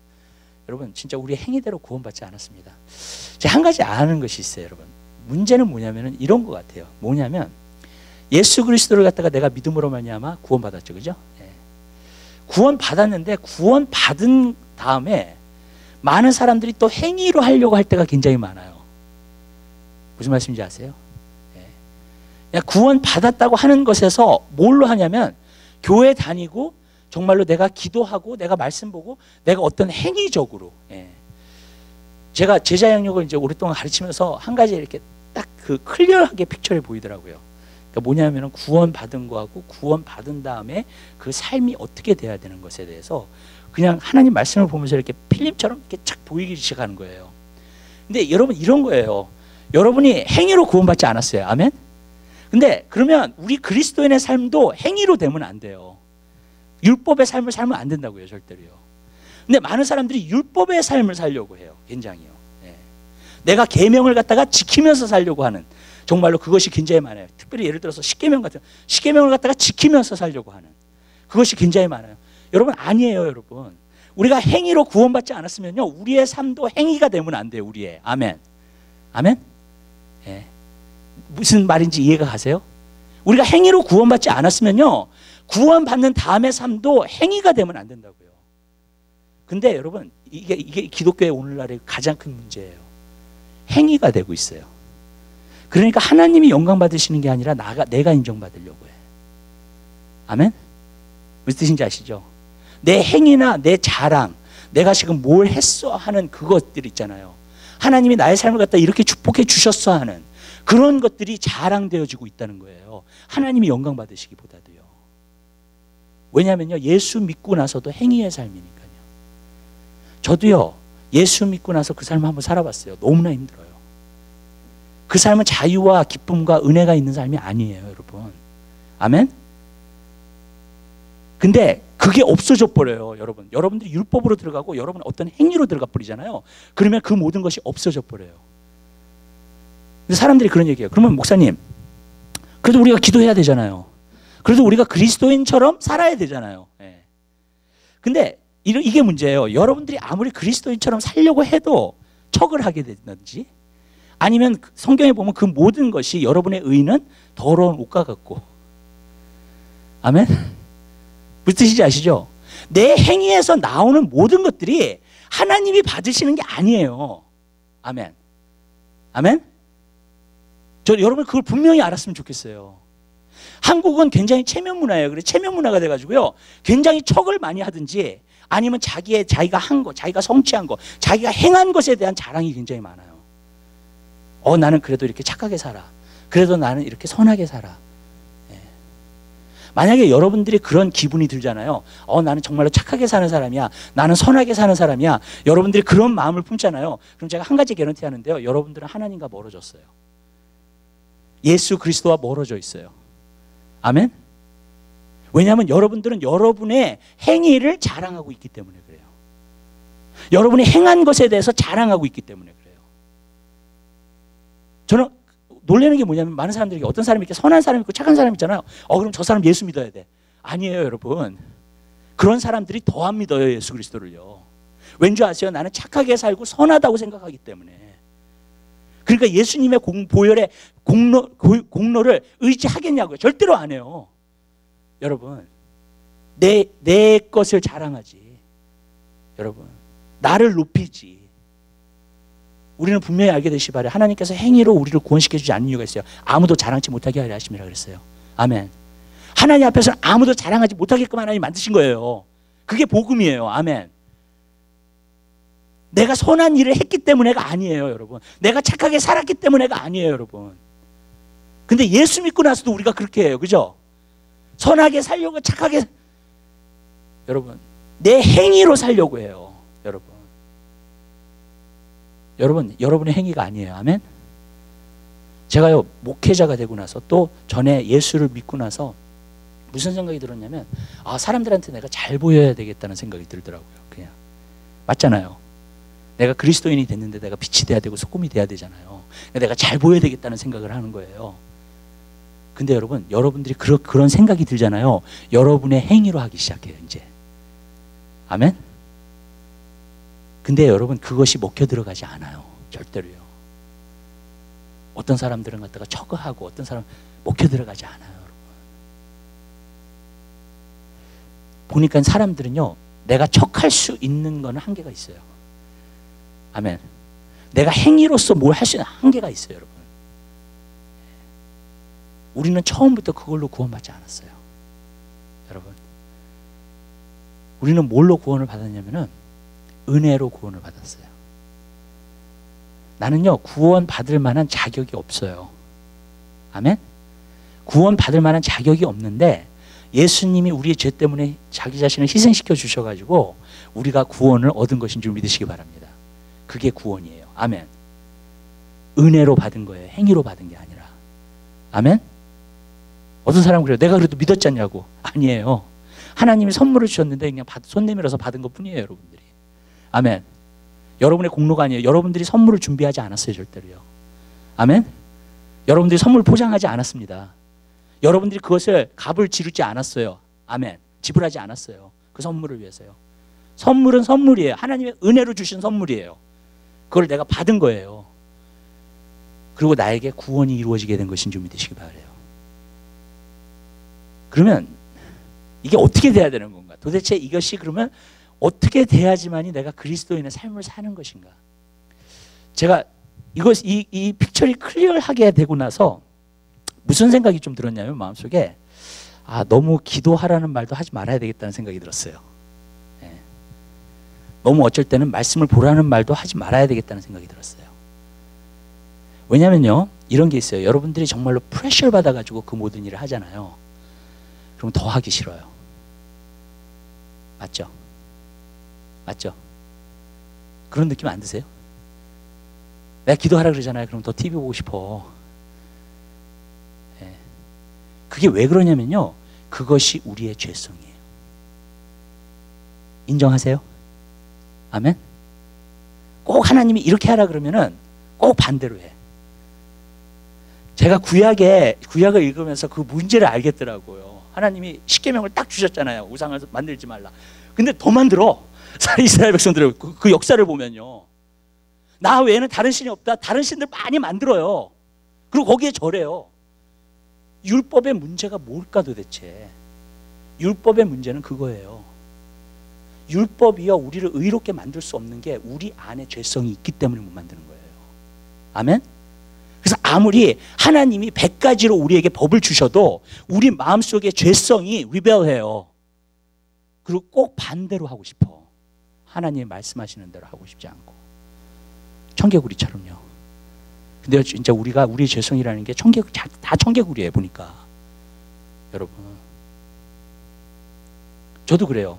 여러분 진짜 우리의 행위대로 구원받지 않았습니다. 제가 한 가지 아는 것이 있어요. 여러분 문제는 뭐냐면 이런 것 같아요. 뭐냐면 예수 그리스도를 갖다가 내가 믿음으로 말미암아 구원받았죠. 그죠? 구원 받았는데 구원 받은 다음에 많은 사람들이 또 행위로 하려고 할 때가 굉장히 많아요. 무슨 말씀인지 아세요? 그냥 구원 받았다고 하는 것에서 뭘로 하냐면 교회 다니고 정말로 내가 기도하고 내가 말씀 보고 내가 어떤 행위적으로, 제가 제자 영역을 이제 오랫동안 가르치면서 한 가지 이렇게 딱 그 클리어하게 픽처를 보이더라고요. 그러니까 뭐냐면은 구원 받은 거하고 구원 받은 다음에 그 삶이 어떻게 돼야 되는 것에 대해서 그냥 하나님 말씀을 보면서 이렇게 필름처럼 이렇게 착 보이기 시작하는 거예요. 근데 여러분 이런 거예요. 여러분이 행위로 구원받지 않았어요. 아멘? 근데 그러면 우리 그리스도인의 삶도 행위로 되면 안 돼요. 율법의 삶을 살면 안 된다고요. 절대로요. 근데 많은 사람들이 율법의 삶을 살려고 해요. 굉장히요. 내가 계명을 갖다가 지키면서 살려고 하는, 정말로 그것이 굉장히 많아요. 특별히 예를 들어서 십계명 같은, 십계명을 갖다가 지키면서 살려고 하는 그것이 굉장히 많아요. 여러분 아니에요. 여러분 우리가 행위로 구원받지 않았으면요 우리의 삶도 행위가 되면 안 돼요. 우리의. 아멘. 아멘. 무슨 말인지 이해가 가세요? 우리가 행위로 구원받지 않았으면요 구원받는 다음의 삶도 행위가 되면 안 된다고요. 근데 여러분 이게 기독교의 오늘날의 가장 큰 문제예요. 행위가 되고 있어요. 그러니까 하나님이 영광 받으시는 게 아니라 내가 인정받으려고 해. 아멘? 무슨 뜻인지 아시죠? 내 행위나 내 자랑, 내가 지금 뭘 했어 하는 그것들 있잖아요. 하나님이 나의 삶을 갖다 이렇게 축복해 주셨어 하는 그런 것들이 자랑되어지고 있다는 거예요. 하나님이 영광 받으시기보다도요. 왜냐하면요 예수 믿고 나서도 행위의 삶이니까요. 저도요 예수 믿고 나서 그 삶을 한번 살아봤어요. 너무나 힘들어요. 그 삶은 자유와 기쁨과 은혜가 있는 삶이 아니에요. 여러분. 아멘? 근데 그게 없어져 버려요. 여러분. 여러분들이 율법으로 들어가고 여러분 어떤 행위로 들어가 버리잖아요. 그러면 그 모든 것이 없어져 버려요. 그래서 사람들이 그런 얘기해요. 그러면 목사님 그래도 우리가 기도해야 되잖아요. 그래도 우리가 그리스도인처럼 살아야 되잖아요. 근데 이게 문제예요. 여러분들이 아무리 그리스도인처럼 살려고 해도 척을 하게 되든지 아니면 성경에 보면 그 모든 것이 여러분의 의는 더러운 옷과 같고. 아멘? 무슨 뜻인지 아시죠? 내 행위에서 나오는 모든 것들이 하나님이 받으시는 게 아니에요. 아멘. 아멘? 여러분 그걸 분명히 알았으면 좋겠어요. 한국은 굉장히 체면 문화예요. 그래서 체면 문화가 돼가지고요 굉장히 척을 많이 하든지 아니면 자기가 한 거, 자기가 성취한 거, 자기가 행한 것에 대한 자랑이 굉장히 많아요. 나는 그래도 이렇게 착하게 살아. 그래도 나는 이렇게 선하게 살아. 만약에 여러분들이 그런 기분이 들잖아요. 나는 정말로 착하게 사는 사람이야. 나는 선하게 사는 사람이야. 여러분들이 그런 마음을 품잖아요. 그럼 제가 한 가지 개런티 하는데요. 여러분들은 하나님과 멀어졌어요. 예수 그리스도와 멀어져 있어요. 아멘? 왜냐하면 여러분들은 여러분의 행위를 자랑하고 있기 때문에 그래요. 여러분이 행한 것에 대해서 자랑하고 있기 때문에 그래요. 저는 놀라는 게 뭐냐면 많은 사람들이 어떤 사람이 이렇게 선한 사람이 있고 착한 사람이 있잖아요. 그럼 저 사람 예수 믿어야 돼. 아니에요 여러분. 그런 사람들이 더 안 믿어요 예수 그리스도를요. 왠지 아세요? 나는 착하게 살고 선하다고 생각하기 때문에. 그러니까 예수님의 보혈의 공로를 의지하겠냐고요. 절대로 안 해요. 여러분 내 것을 자랑하지. 여러분 나를 높이지. 우리는 분명히 알게 되시기 바라요. 하나님께서 행위로 우리를 구원시켜주지 않는 이유가 있어요. 아무도 자랑치 못하게 하려 하심이라 그랬어요. 아멘. 하나님 앞에서는 아무도 자랑하지 못하게끔 하나님 만드신 거예요. 그게 복음이에요. 아멘. 내가 선한 일을 했기 때문에가 아니에요 여러분. 내가 착하게 살았기 때문에가 아니에요 여러분. 근데 예수 믿고 나서도 우리가 그렇게 해요. 그죠? 선하게 살려고 착하게 여러분 내 행위로 살려고 해요. 여러분의 행위가 아니에요. 아멘. 제가요 목회자가 되고 나서 또 전에 예수를 믿고 나서 무슨 생각이 들었냐면 사람들한테 내가 잘 보여야 되겠다는 생각이 들더라고요. 그냥 맞잖아요. 내가 그리스도인이 됐는데 내가 빛이 돼야 되고 소금이 돼야 되잖아요. 내가 잘 보여야 되겠다는 생각을 하는 거예요. 근데 여러분들이 그런 생각이 들잖아요. 여러분의 행위로 하기 시작해요 이제. 아멘. 근데 여러분 그것이 먹혀 들어가지 않아요. 절대로요. 어떤 사람들은 갖다가 척하고 어떤 사람은 먹혀 들어가지 않아요. 여러분. 보니까 사람들은요 내가 척할 수 있는 거는 한계가 있어요. 아멘. 내가 행위로서 뭘 할 수 있는 한계가 있어요. 여러분. 우리는 처음부터 그걸로 구원받지 않았어요. 여러분, 우리는 뭘로 구원을 받았냐면은 은혜로 구원을 받았어요. 나는요, 구원 받을 만한 자격이 없어요. 아멘? 구원 받을 만한 자격이 없는데 예수님이 우리의 죄 때문에 자기 자신을 희생시켜 주셔가지고 우리가 구원을 얻은 것인 줄 믿으시기 바랍니다. 그게 구원이에요. 아멘. 은혜로 받은 거예요. 행위로 받은 게 아니라. 아멘? 어떤 사람은 그래요. 내가 그래도 믿었지 않냐고. 아니에요. 하나님이 선물을 주셨는데 그냥 손 내밀어서 받은 것 뿐이에요, 여러분들이. 아멘. 여러분의 공로가 아니에요. 여러분들이 선물을 준비하지 않았어요, 절대로요. 아멘. 여러분들이 선물 포장하지 않았습니다. 여러분들이 그것을 값을 지르지 않았어요. 아멘. 지불하지 않았어요. 그 선물을 위해서요. 선물은 선물이에요. 하나님의 은혜로 주신 선물이에요. 그걸 내가 받은 거예요. 그리고 나에게 구원이 이루어지게 된 것인 줄 믿으시기 바라요. 그러면 이게 어떻게 돼야 되는 건가? 도대체 이것이 그러면 어떻게 돼야지만이 내가 그리스도인의 삶을 사는 것인가? 제가 이 픽처리 클리어하게 되고 나서 무슨 생각이 좀 들었냐면 마음속에 너무 기도하라는 말도 하지 말아야 되겠다는 생각이 들었어요. 예. 너무 어쩔 때는 말씀을 보라는 말도 하지 말아야 되겠다는 생각이 들었어요. 왜냐면요, 이런 게 있어요. 여러분들이 정말로 프레셔를 받아가지고 그 모든 일을 하잖아요. 그럼 더 하기 싫어요. 맞죠? 맞죠? 그런 느낌 안 드세요? 내가 기도하라 그러잖아요. 그럼 더 TV 보고 싶어. 예. 그게 왜 그러냐면요, 그것이 우리의 죄성이에요. 인정하세요? 아멘? 꼭 하나님이 이렇게 하라 그러면은 꼭 반대로 해. 제가 구약을 읽으면서 그 문제를 알겠더라고요. 하나님이 십계명을 딱 주셨잖아요. 우상을 만들지 말라. 근데 더 만들어. 이스라엘 백성들의 그 역사를 보면요, 나 외에는 다른 신이 없다. 다른 신들 많이 만들어요. 그리고 거기에 절해요. 율법의 문제가 뭘까 도대체? 율법의 문제는 그거예요. 율법이요, 우리를 의롭게 만들 수 없는 게 우리 안에 죄성이 있기 때문에 못 만드는 거예요. 아멘? 그래서 아무리 하나님이 100가지로 우리에게 법을 주셔도 우리 마음속에 죄성이 리벨해요. 그리고 꼭 반대로 하고 싶어. 하나님이 말씀하시는 대로 하고 싶지 않고. 청개구리처럼요. 근데 진짜 우리의 죄성이라는 게 다 청개구리예요, 보니까. 여러분, 저도 그래요.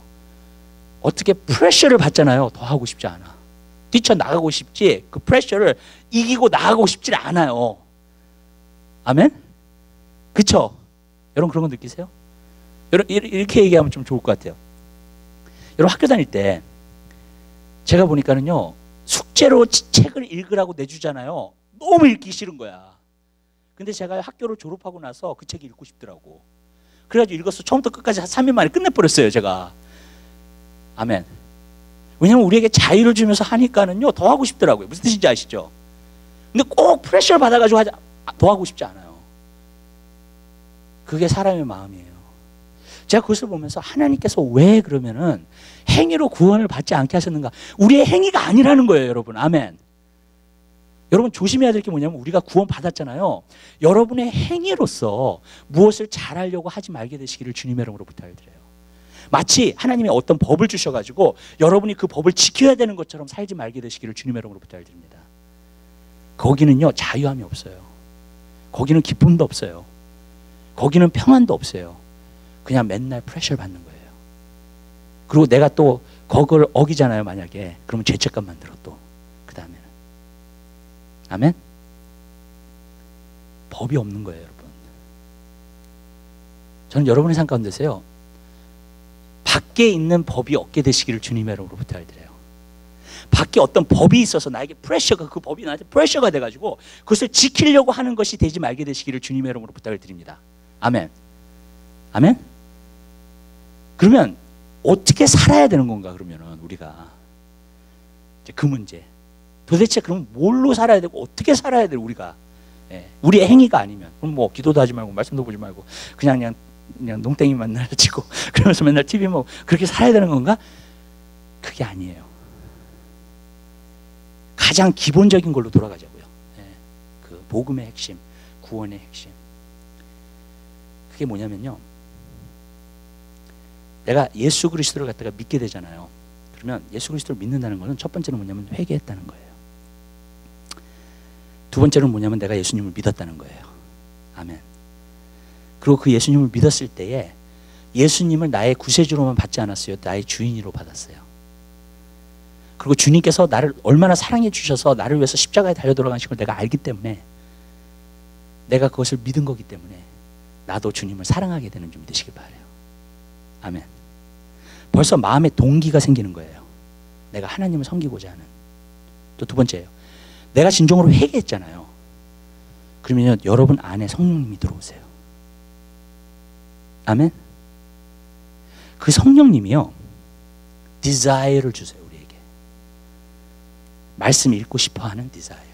어떻게 프레셔를 받잖아요. 더 하고 싶지 않아. 뛰쳐나가고 싶지, 그 프레셔를 이기고 나가고 싶지 않아요. 아멘? 그쵸? 여러분 그런 거 느끼세요? 여러분 이렇게 얘기하면 좀 좋을 것 같아요. 여러분 학교 다닐 때 제가 보니까는요, 숙제로 책을 읽으라고 내주잖아요. 너무 읽기 싫은 거야. 근데 제가 학교를 졸업하고 나서 그 책이 읽고 싶더라고. 그래가지고 읽어서 처음부터 끝까지 한 3일 만에 끝내버렸어요, 제가. 아멘. 왜냐면 우리에게 자유를 주면서 하니까는요, 더 하고 싶더라고요. 무슨 뜻인지 아시죠? 근데 꼭 프레셔를 받아가지고 더 하고 싶지 않아요. 그게 사람의 마음이에요. 제가 그것을 보면서 하나님께서 왜 그러면은 행위로 구원을 받지 않게 하셨는가? 우리의 행위가 아니라는 거예요, 여러분. 아멘. 여러분 조심해야 될 게 뭐냐면, 우리가 구원 받았잖아요. 여러분의 행위로서 무엇을 잘하려고 하지 말게 되시기를 주님의 이름으로 부탁드려요. 마치 하나님이 어떤 법을 주셔가지고 여러분이 그 법을 지켜야 되는 것처럼 살지 말게 되시기를 주님의 이름으로 부탁드립니다. 거기는요, 자유함이 없어요. 거기는 기쁨도 없어요. 거기는 평안도 없어요. 그냥 맨날 프레셔를 받는 거예요. 그리고 내가 또 그걸 어기잖아요, 만약에. 그러면 죄책감만 들어, 또 그 다음에는. 아멘? 법이 없는 거예요, 여러분. 저는 여러분의 삶 가운데서요, 밖에 있는 법이 없게 되시기를 주님의 이름으로 부탁드려요. 밖에 어떤 법이 있어서 나에게 프레셔가, 그 법이 나한테 프레셔가 돼가지고 그것을 지키려고 하는 것이 되지 말게 되시기를 주님의 이름으로 부탁을 드립니다. 아멘. 아멘. 그러면 어떻게 살아야 되는 건가? 그러면은 우리가 이제 그 문제. 도대체 그럼 뭘로 살아야 되고 어떻게 살아야 돼? 우리가 우리의 행위가 아니면, 그럼 뭐 기도도 하지 말고 말씀도 보지 말고 그냥 농땡이 만나러 치고 그러면서 맨날 TV 뭐 그렇게 살아야 되는 건가? 그게 아니에요. 가장 기본적인 걸로 돌아가자고요. 그 복음의 핵심, 구원의 핵심. 그게 뭐냐면요. 내가 예수 그리스도를 갖다가 믿게 되잖아요. 그러면 예수 그리스도를 믿는다는 것은 첫 번째는 뭐냐면 회개했다는 거예요. 두 번째는 뭐냐면 내가 예수님을 믿었다는 거예요. 아멘. 그리고 그 예수님을 믿었을 때에 예수님을 나의 구세주로만 받지 않았어요. 나의 주인으로 받았어요. 그리고 주님께서 나를 얼마나 사랑해 주셔서 나를 위해서 십자가에 달려 돌아가신 걸 내가 알기 때문에 내가 그것을 믿은 거기 때문에 나도 주님을 사랑하게 되는 줄 믿으시길 바라요. 아멘. 벌써 마음에 동기가 생기는 거예요. 내가 하나님을 섬기고자 하는. 또 두 번째예요. 내가 진정으로 회개했잖아요. 그러면 여러분 안에 성령님이 들어오세요. 아멘. 그 성령님이요, desire를 주세요. 우리에게 말씀 읽고 싶어하는 desire,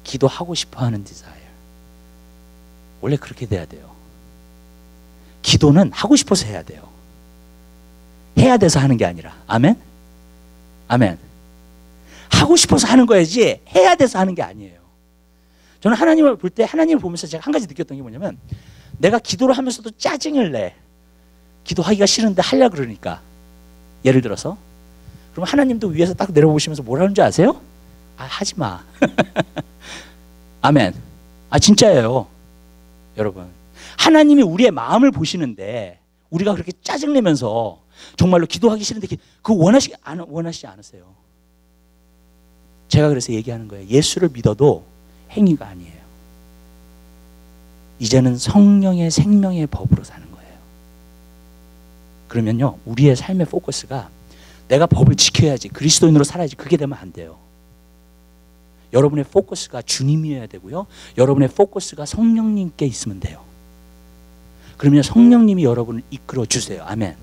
기도하고 싶어하는 desire. 원래 그렇게 돼야 돼요. 기도는 하고 싶어서 해야 돼요. 해야 돼서 하는 게 아니라. 아멘. 아멘. 하고 싶어서 하는 거야지 해야 돼서 하는 게 아니에요. 저는 하나님을 볼 때, 하나님을 보면서 제가 한 가지 느꼈던 게 뭐냐면, 내가 기도를 하면서도 짜증을 내. 기도하기가 싫은데 하려고 그러니까. 예를 들어서. 그럼 하나님도 위에서 딱 내려보시면서 뭐라는 줄 아세요? 아, 하지 마. 아멘. 아, 진짜예요. 여러분. 하나님이 우리의 마음을 보시는데 우리가 그렇게 짜증내면서 정말로 기도하기 싫은데 그거 원하시지 않으세요. 제가 그래서 얘기하는 거예요. 예수를 믿어도 행위가 아니에요. 이제는 성령의 생명의 법으로 사는 거예요. 그러면요, 우리의 삶의 포커스가 내가 법을 지켜야지, 그리스도인으로 살아야지, 그게 되면 안 돼요. 여러분의 포커스가 주님이어야 되고요, 여러분의 포커스가 성령님께 있으면 돼요. 그러면 성령님이 여러분을 이끌어 주세요. 아멘.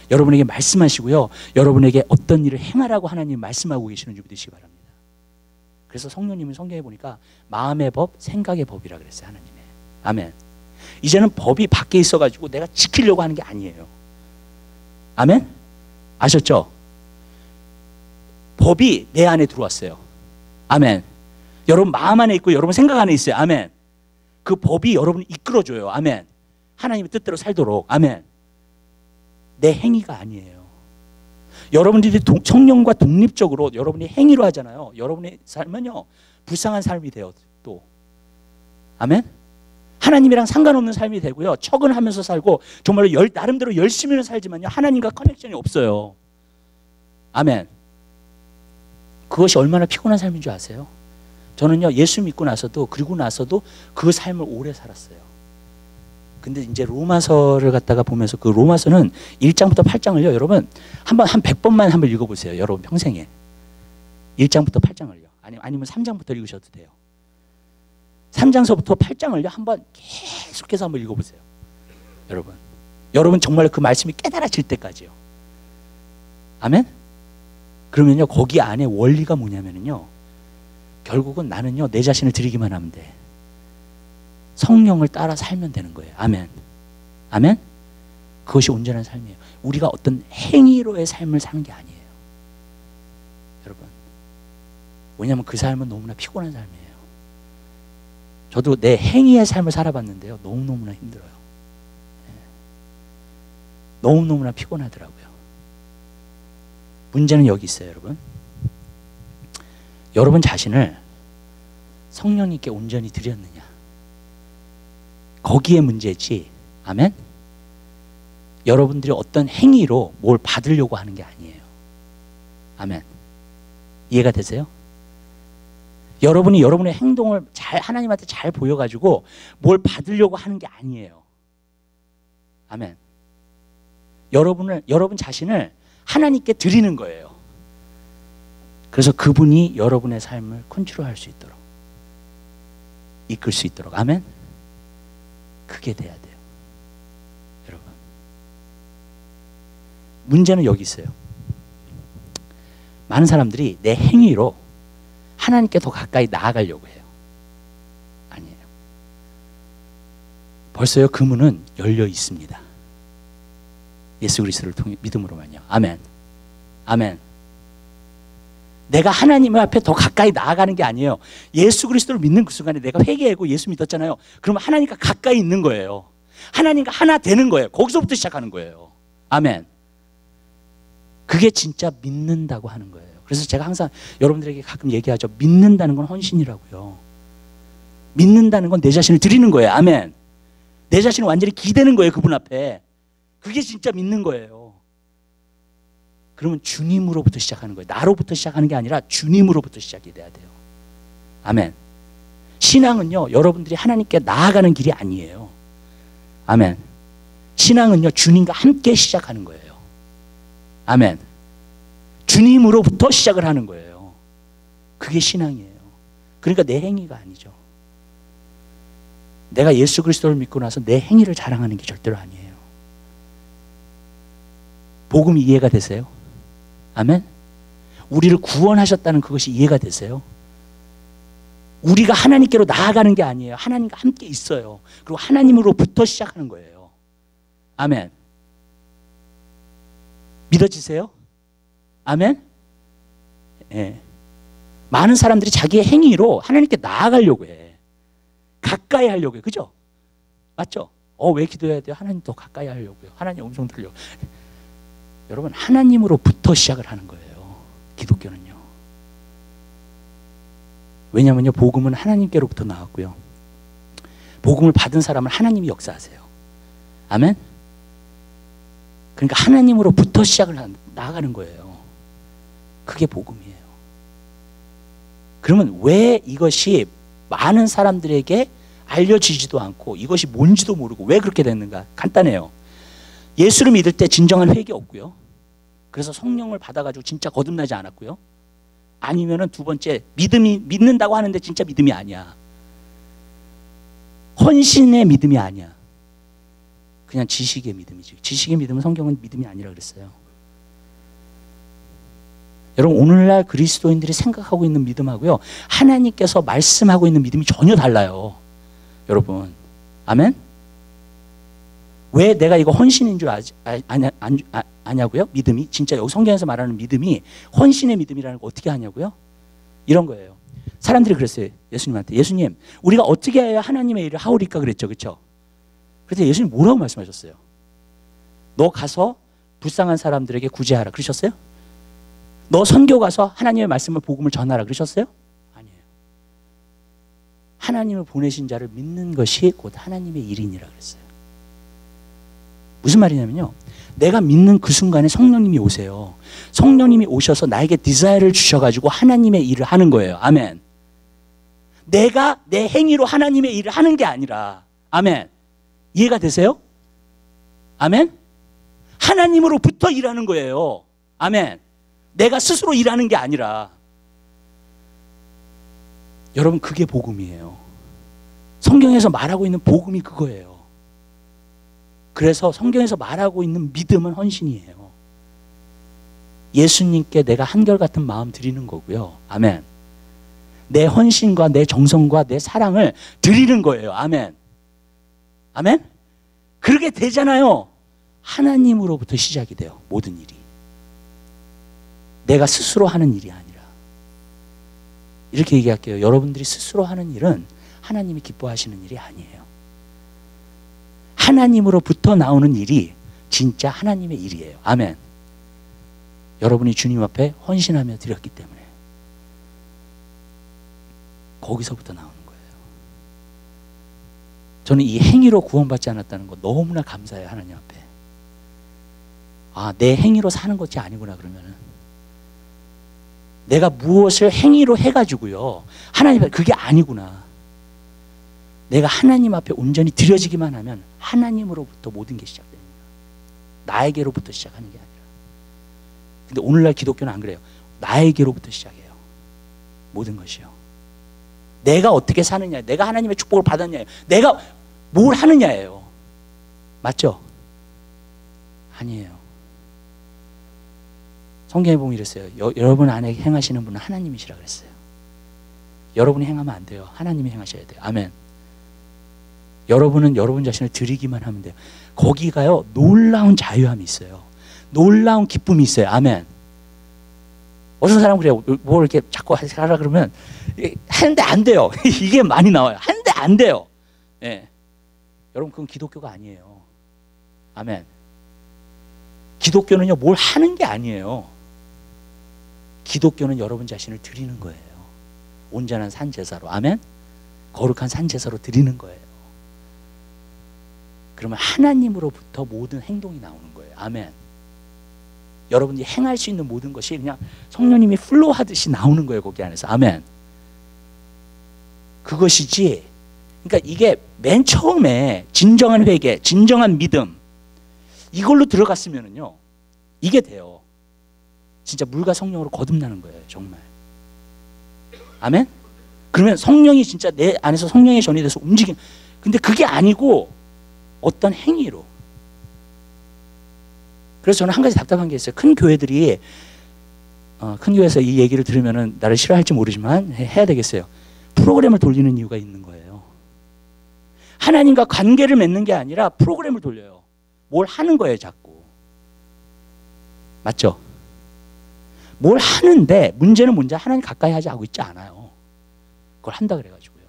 여러분에게 말씀하시고요, 여러분에게 어떤 일을 행하라고 하나님 말씀하고 계시는 줄 믿으시기 바랍니다. 그래서 성령님은 성경에 보니까 마음의 법, 생각의 법이라 그랬어요. 하나님의. 아멘. 이제는 법이 밖에 있어가지고 내가 지키려고 하는 게 아니에요. 아멘. 아셨죠? 법이 내 안에 들어왔어요. 아멘. 여러분 마음 안에 있고 여러분 생각 안에 있어요. 아멘. 그 법이 여러분을 이끌어줘요. 아멘. 하나님의 뜻대로 살도록. 아멘. 내 행위가 아니에요. 여러분들이 성령과 독립적으로 여러분이 행위로 하잖아요. 여러분의 삶은요, 불쌍한 삶이 돼요. 또. 아멘. 하나님이랑 상관없는 삶이 되고요, 척은 하면서 살고 정말로 나름대로 열심히는 살지만요, 하나님과 커넥션이 없어요. 아멘. 그것이 얼마나 피곤한 삶인 줄 아세요? 저는요, 예수 믿고 나서도, 그리고 나서도 그 삶을 오래 살았어요. 근데 이제 로마서를 갖다가 보면서, 그 로마서는 1장부터 8장을요, 여러분 한 100번만 한번 읽어보세요. 여러분 평생에 1장부터 8장을요. 아니면 3장부터 읽으셔도 돼요. 3장서부터 8장을요 한번 계속해서 한번 읽어보세요. 여러분 정말 그 말씀이 깨달아질 때까지요. 아멘. 그러면요, 거기 안에 원리가 뭐냐면요, 결국은 나는요, 내 자신을 드리기만 하면 돼. 성령을 따라 살면 되는 거예요. 아멘. 아멘. 그것이 온전한 삶이에요. 우리가 어떤 행위로의 삶을 사는 게 아니에요. 여러분, 왜냐하면 그 삶은 너무나 피곤한 삶이에요. 저도 내 행위의 삶을 살아봤는데요, 너무너무나 힘들어요. 너무너무나 피곤하더라고요. 문제는 여기 있어요. 여러분 자신을 성령님께 온전히 드렸느냐, 거기에 문제지. 아멘. 여러분들이 어떤 행위로 뭘 받으려고 하는 게 아니에요. 아멘. 이해가 되세요? 여러분이 여러분의 행동을 하나님한테 잘 보여가지고 뭘 받으려고 하는 게 아니에요. 아멘. 여러분 자신을 하나님께 드리는 거예요. 그래서 그분이 여러분의 삶을 컨트롤할 수 있도록, 이끌 수 있도록. 아멘. 그게 돼야 돼요. 여러분, 문제는 여기 있어요. 많은 사람들이 내 행위로 하나님께 더 가까이 나아가려고 해요. 아니에요. 벌써요, 그 문은 열려 있습니다. 예수 그리스도를 통해 믿음으로만요. 아멘. 아멘. 내가 하나님 앞에 더 가까이 나아가는 게 아니에요. 예수 그리스도를 믿는 그 순간에 내가 회개하고 예수 믿었잖아요. 그러면 하나님과 가까이 있는 거예요. 하나님과 하나 되는 거예요. 거기서부터 시작하는 거예요. 아멘. 그게 진짜 믿는다고 하는 거예요. 그래서 제가 항상 여러분들에게 가끔 얘기하죠. 믿는다는 건 헌신이라고요. 믿는다는 건 내 자신을 드리는 거예요. 아멘. 내 자신을 완전히 기대는 거예요. 그분 앞에. 그게 진짜 믿는 거예요. 그러면 주님으로부터 시작하는 거예요. 나로부터 시작하는 게 아니라 주님으로부터 시작이 돼야 돼요. 아멘. 신앙은요, 여러분들이 하나님께 나아가는 길이 아니에요. 아멘. 신앙은요, 주님과 함께 시작하는 거예요. 아멘. 주님으로부터 시작을 하는 거예요. 그게 신앙이에요. 그러니까 내 행위가 아니죠. 내가 예수 그리스도를 믿고 나서 내 행위를 자랑하는 게 절대로 아니에요. 복음이 이해가 되세요? 아멘. 우리를 구원하셨다는 그것이 이해가 되세요? 우리가 하나님께로 나아가는 게 아니에요. 하나님과 함께 있어요. 그리고 하나님으로부터 시작하는 거예요. 아멘. 믿어지세요? 아멘. 예. 많은 사람들이 자기의 행위로 하나님께 나아가려고 해. 가까이 하려고 해. 그죠? 맞죠? 왜 기도해야 돼요? 하나님 더 가까이 하려고요. 하나님 음성 들려고. 여러분, 하나님으로부터 시작을 하는 거예요. 기독교는요. 왜냐하면요, 복음은 하나님께로부터 나왔고요. 복음을 받은 사람은 하나님이 역사하세요. 아멘? 그러니까 하나님으로부터 시작을 나아가는 거예요. 그게 복음이에요. 그러면 왜 이것이 많은 사람들에게 알려지지도 않고 이것이 뭔지도 모르고 왜 그렇게 됐는가? 간단해요. 예수를 믿을 때 진정한 회개 없고요. 그래서 성령을 받아가지고 진짜 거듭나지 않았고요. 아니면은 두 번째, 믿는다고 하는데 진짜 믿음이 아니야. 헌신의 믿음이 아니야. 그냥 지식의 믿음이지. 지식의 믿음은 성경은 믿음이 아니라 그랬어요. 여러분, 오늘날 그리스도인들이 생각하고 있는 믿음하고요, 하나님께서 말씀하고 있는 믿음이 전혀 달라요. 여러분, 아멘? 왜 내가 이거 헌신인 줄 아냐고요? 믿음이 진짜 여기 성경에서 말하는 믿음이 헌신의 믿음이라는 거 어떻게 하냐고요? 이런 거예요. 사람들이 그랬어요. 예수님한테. 예수님, 우리가 어떻게 해야 하나님의 일을 하오리까 그랬죠. 그렇죠? 그래서 예수님 뭐라고 말씀하셨어요? 너 가서 불쌍한 사람들에게 구제하라 그러셨어요? 너 선교 가서 하나님의 말씀을 복음을 전하라 그러셨어요? 아니에요. 하나님을 보내신 자를 믿는 것이 곧 하나님의 일이니라 그랬어요. 무슨 말이냐면요, 내가 믿는 그 순간에 성령님이 오세요. 성령님이 오셔서 나에게 디자이어를 주셔가지고 하나님의 일을 하는 거예요. 아멘. 내가 내 행위로 하나님의 일을 하는 게 아니라, 아멘. 이해가 되세요? 아멘. 하나님으로부터 일하는 거예요. 아멘. 내가 스스로 일하는 게 아니라. 여러분, 그게 복음이에요. 성경에서 말하고 있는 복음이 그거예요. 그래서 성경에서 말하고 있는 믿음은 헌신이에요. 예수님께 내가 한결같은 마음 드리는 거고요. 아멘. 내 헌신과 내 정성과 내 사랑을 드리는 거예요. 아멘. 아멘. 그렇게 되잖아요. 하나님으로부터 시작이 돼요. 모든 일이. 내가 스스로 하는 일이 아니라. 이렇게 얘기할게요. 여러분들이 스스로 하는 일은 하나님이 기뻐하시는 일이 아니에요. 하나님으로부터 나오는 일이 진짜 하나님의 일이에요. 아멘. 여러분이 주님 앞에 헌신하며 드렸기 때문에 거기서부터 나오는 거예요. 저는 이 행위로 구원받지 않았다는 거 너무나 감사해요. 하나님 앞에. 내 행위로 사는 것이 아니구나. 그러면은 내가 무엇을 행위로 해가지고요, 하나님 앞에 그게 아니구나. 내가 하나님 앞에 온전히 드려지기만 하면 하나님으로부터 모든 게 시작됩니다. 나에게로부터 시작하는 게 아니라. 근데 오늘날 기독교는 안 그래요. 나에게로부터 시작해요. 모든 것이요. 내가 어떻게 사느냐, 내가 하나님의 축복을 받았냐, 내가 뭘 하느냐예요. 맞죠? 아니에요. 성경에 보면 이랬어요. 여러분 안에 행하시는 분은 하나님이시라 그랬어요. 여러분이 행하면 안 돼요. 하나님이 행하셔야 돼요. 아멘. 여러분은 여러분 자신을 드리기만 하면 돼요. 거기가요, 놀라운 자유함이 있어요. 놀라운 기쁨이 있어요. 아멘. 어떤 사람은 그래요. 뭘 이렇게 자꾸 하라 그러면 하는데 안 돼요. 이게 많이 나와요. 하는데 안 돼요. 예. 여러분 그건 기독교가 아니에요. 아멘. 기독교는요 뭘 하는 게 아니에요. 기독교는 여러분 자신을 드리는 거예요. 온전한 산제사로. 아멘. 거룩한 산제사로 드리는 거예요. 그러면 하나님으로부터 모든 행동이 나오는 거예요. 아멘. 여러분이 행할 수 있는 모든 것이 그냥 성령님이 플로우하듯이 나오는 거예요. 거기 안에서. 아멘. 그것이지. 그러니까 이게 맨 처음에 진정한 회개, 진정한 믿음 이걸로 들어갔으면은요 이게 돼요. 진짜 물과 성령으로 거듭나는 거예요. 정말. 아멘. 그러면 성령이 진짜 내 안에서 성령의 전이 돼서 움직이는. 근데 그게 아니고 어떤 행위로. 그래서 저는 한 가지 답답한 게 있어요. 큰 교회들이 큰 교회에서 이 얘기를 들으면은 나를 싫어할지 모르지만 해야 되겠어요. 프로그램을 돌리는 이유가 있는 거예요. 하나님과 관계를 맺는 게 아니라 프로그램을 돌려요. 뭘 하는 거예요, 자꾸. 맞죠? 뭘 하는데 문제는 뭔지 하나님 가까이 하지 하고 있지 않아요. 그걸 한다 그래가지고요.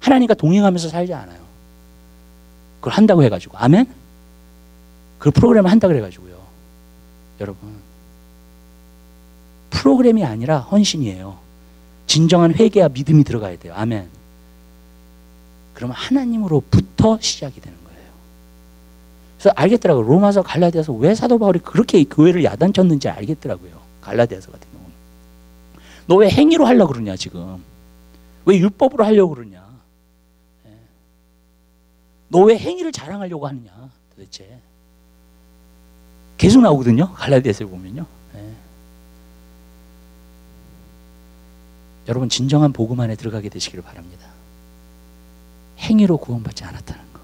하나님과 동행하면서 살지 않아요. 그걸 한다고 해가지고. 아멘? 그 프로그램을 한다 그래가지고요. 여러분 프로그램이 아니라 헌신이에요. 진정한 회개와 믿음이 들어가야 돼요. 아멘. 그러면 하나님으로부터 시작이 되는 거예요. 그래서 알겠더라고요. 로마서 갈라디아서 왜 사도 바울이 그렇게 교회를 야단쳤는지 알겠더라고요. 갈라디아서 같은 경우는. 너 왜 행위로 하려고 그러냐 지금. 왜 율법으로 하려고 그러냐. 너 왜 행위를 자랑하려고 하느냐 도대체. 계속 나오거든요. 갈라디아서에 보면요. 여러분 진정한 복음 안에 들어가게 되시기를 바랍니다. 행위로 구원받지 않았다는 거.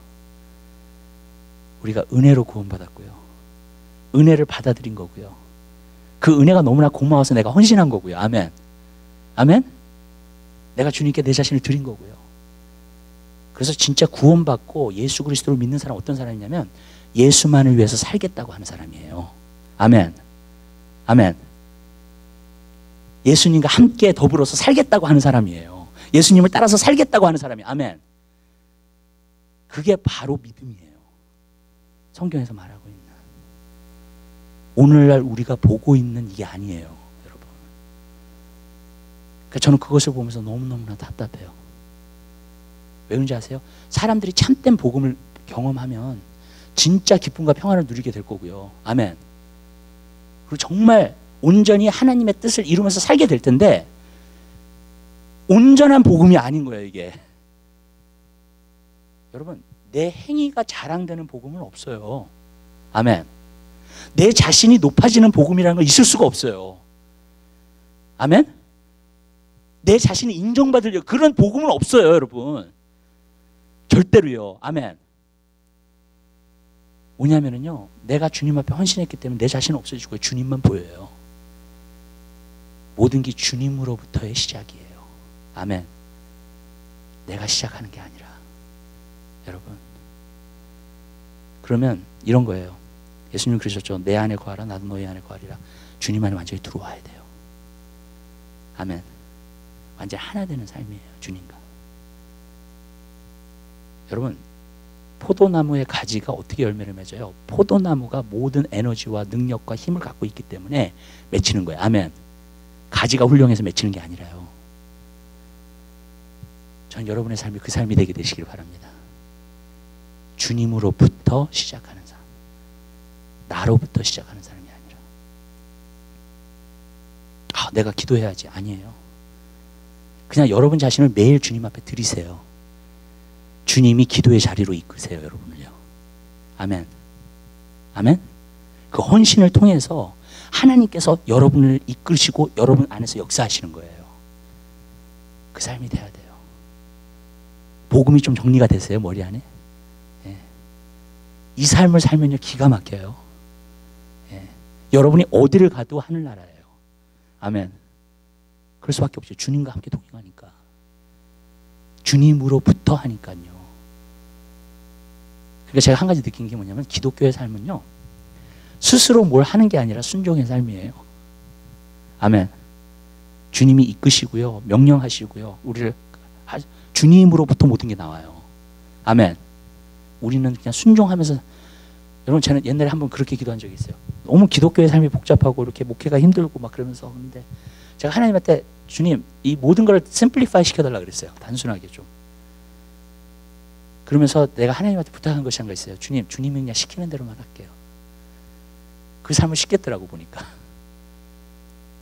우리가 은혜로 구원받았고요. 은혜를 받아들인 거고요. 그 은혜가 너무나 고마워서 내가 헌신한 거고요. 아멘. 아멘. 내가 주님께 내 자신을 드린 거고요. 그래서 진짜 구원받고 예수 그리스도를 믿는 사람 어떤 사람이냐면 예수만을 위해서 살겠다고 하는 사람이에요. 아멘. 아멘. 예수님과 함께 더불어서 살겠다고 하는 사람이에요. 예수님을 따라서 살겠다고 하는 사람이에요. 아멘. 그게 바로 믿음이에요. 성경에서 말하고 있는. 오늘날 우리가 보고 있는 이게 아니에요. 여러분. 그러니까 저는 그것을 보면서 너무너무나 답답해요. 왜 그런지 아세요? 사람들이 참된 복음을 경험하면 진짜 기쁨과 평안을 누리게 될 거고요. 아멘. 그리고 정말 온전히 하나님의 뜻을 이루면서 살게 될 텐데 온전한 복음이 아닌 거예요 이게. 여러분 내 행위가 자랑되는 복음은 없어요. 아멘. 내 자신이 높아지는 복음이라는 건 있을 수가 없어요. 아멘. 내 자신이 인정받으려 그런 복음은 없어요 여러분. 절대로요. 아멘. 뭐냐면요 내가 주님 앞에 헌신했기 때문에 내 자신은 없어지고 주님만 보여요. 모든 게 주님으로부터의 시작이에요. 아멘. 내가 시작하는 게 아니라. 여러분 그러면 이런 거예요. 예수님 그러셨죠. 내 안에 거하라 나도 너희 안에 거하리라. 주님 안에 완전히 들어와야 돼요. 아멘. 완전히 하나 되는 삶이에요. 주님과. 여러분 포도나무의 가지가 어떻게 열매를 맺어요? 포도나무가 모든 에너지와 능력과 힘을 갖고 있기 때문에 맺히는 거예요. 아멘. 가지가 훌륭해서 맺히는 게 아니라요. 전 여러분의 삶이 그 삶이 되게 되시길 바랍니다. 주님으로부터 시작하는 삶. 나로부터 시작하는 삶이 아니라. 내가 기도해야지. 아니에요. 그냥 여러분 자신을 매일 주님 앞에 드리세요. 주님이 기도의 자리로 이끄세요. 여러분을요. 아멘. 아멘. 그 헌신을 통해서 하나님께서 여러분을 이끄시고 여러분 안에서 역사하시는 거예요. 그 삶이 돼야 돼요. 복음이 좀 정리가 되세요. 머리 안에. 예. 이 삶을 살면요 기가 막혀요. 예. 여러분이 어디를 가도 하늘나라예요. 아멘. 그럴 수밖에 없죠. 주님과 함께 동행하니까. 주님으로부터 하니까요. 그러니까 제가 한 가지 느낀 게 뭐냐면 기독교의 삶은요 스스로 뭘 하는 게 아니라 순종의 삶이에요. 아멘. 주님이 이끄시고요 명령하시고요 우리를 주님으로부터 모든 게 나와요. 아멘. 우리는 그냥 순종하면서. 여러분, 저는 옛날에 한번 그렇게 기도한 적이 있어요. 너무 기독교의 삶이 복잡하고 이렇게 목회가 힘들고 막 그러면서. 근데 제가 하나님한테 주님, 이 모든 걸 심플리파이 시켜달라 그랬어요. 단순하게 좀. 그러면서 내가 하나님한테 부탁한 것이 한 거 있어요. 주님, 주님이 그냥 시키는 대로만 할게요. 그 삶을 시켰더라고 보니까.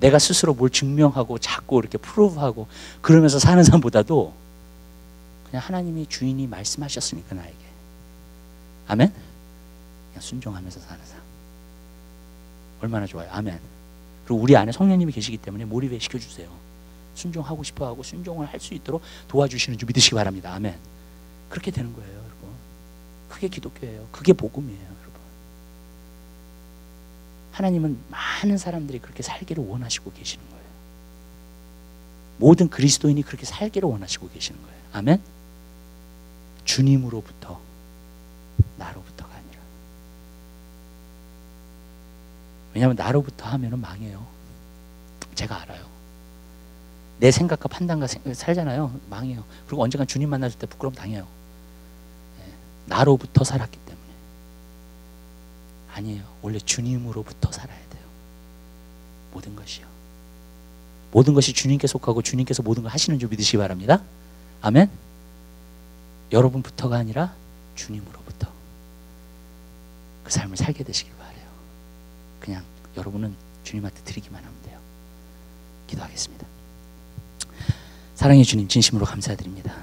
내가 스스로 뭘 증명하고 자꾸 이렇게 프루브하고 그러면서 사는 사람보다도 그냥 하나님이 주인이 말씀하셨으니까 나에게. 아멘? 그냥 순종하면서 사는 사람. 얼마나 좋아요. 아멘. 그리고 우리 안에 성령님이 계시기 때문에 몰입해 시켜주세요. 순종하고 싶어하고 순종을 할 수 있도록 도와주시는 줄 믿으시기 바랍니다. 아멘. 그렇게 되는 거예요, 여러분. 그게 기독교예요. 그게 복음이에요, 여러분. 하나님은 많은 사람들이 그렇게 살기를 원하시고 계시는 거예요. 모든 그리스도인이 그렇게 살기를 원하시고 계시는 거예요. 아멘. 주님으로부터, 나로부터가 아니라. 왜냐하면 나로부터 하면은 망해요. 제가 알아요. 내 생각과 판단과 살잖아요. 망해요. 그리고 언젠가 주님 만났을 때 부끄러움 당해요. 나로부터 살았기 때문에. 아니에요. 원래 주님으로부터 살아야 돼요. 모든 것이요. 모든 것이 주님께 속하고 주님께서 모든 걸 하시는 줄 믿으시기 바랍니다. 아멘. 여러분부터가 아니라 주님으로부터 그 삶을 살게 되시길 바라요. 그냥 여러분은 주님한테 드리기만 하면 돼요. 기도하겠습니다. 사랑의 주님, 진심으로 감사드립니다.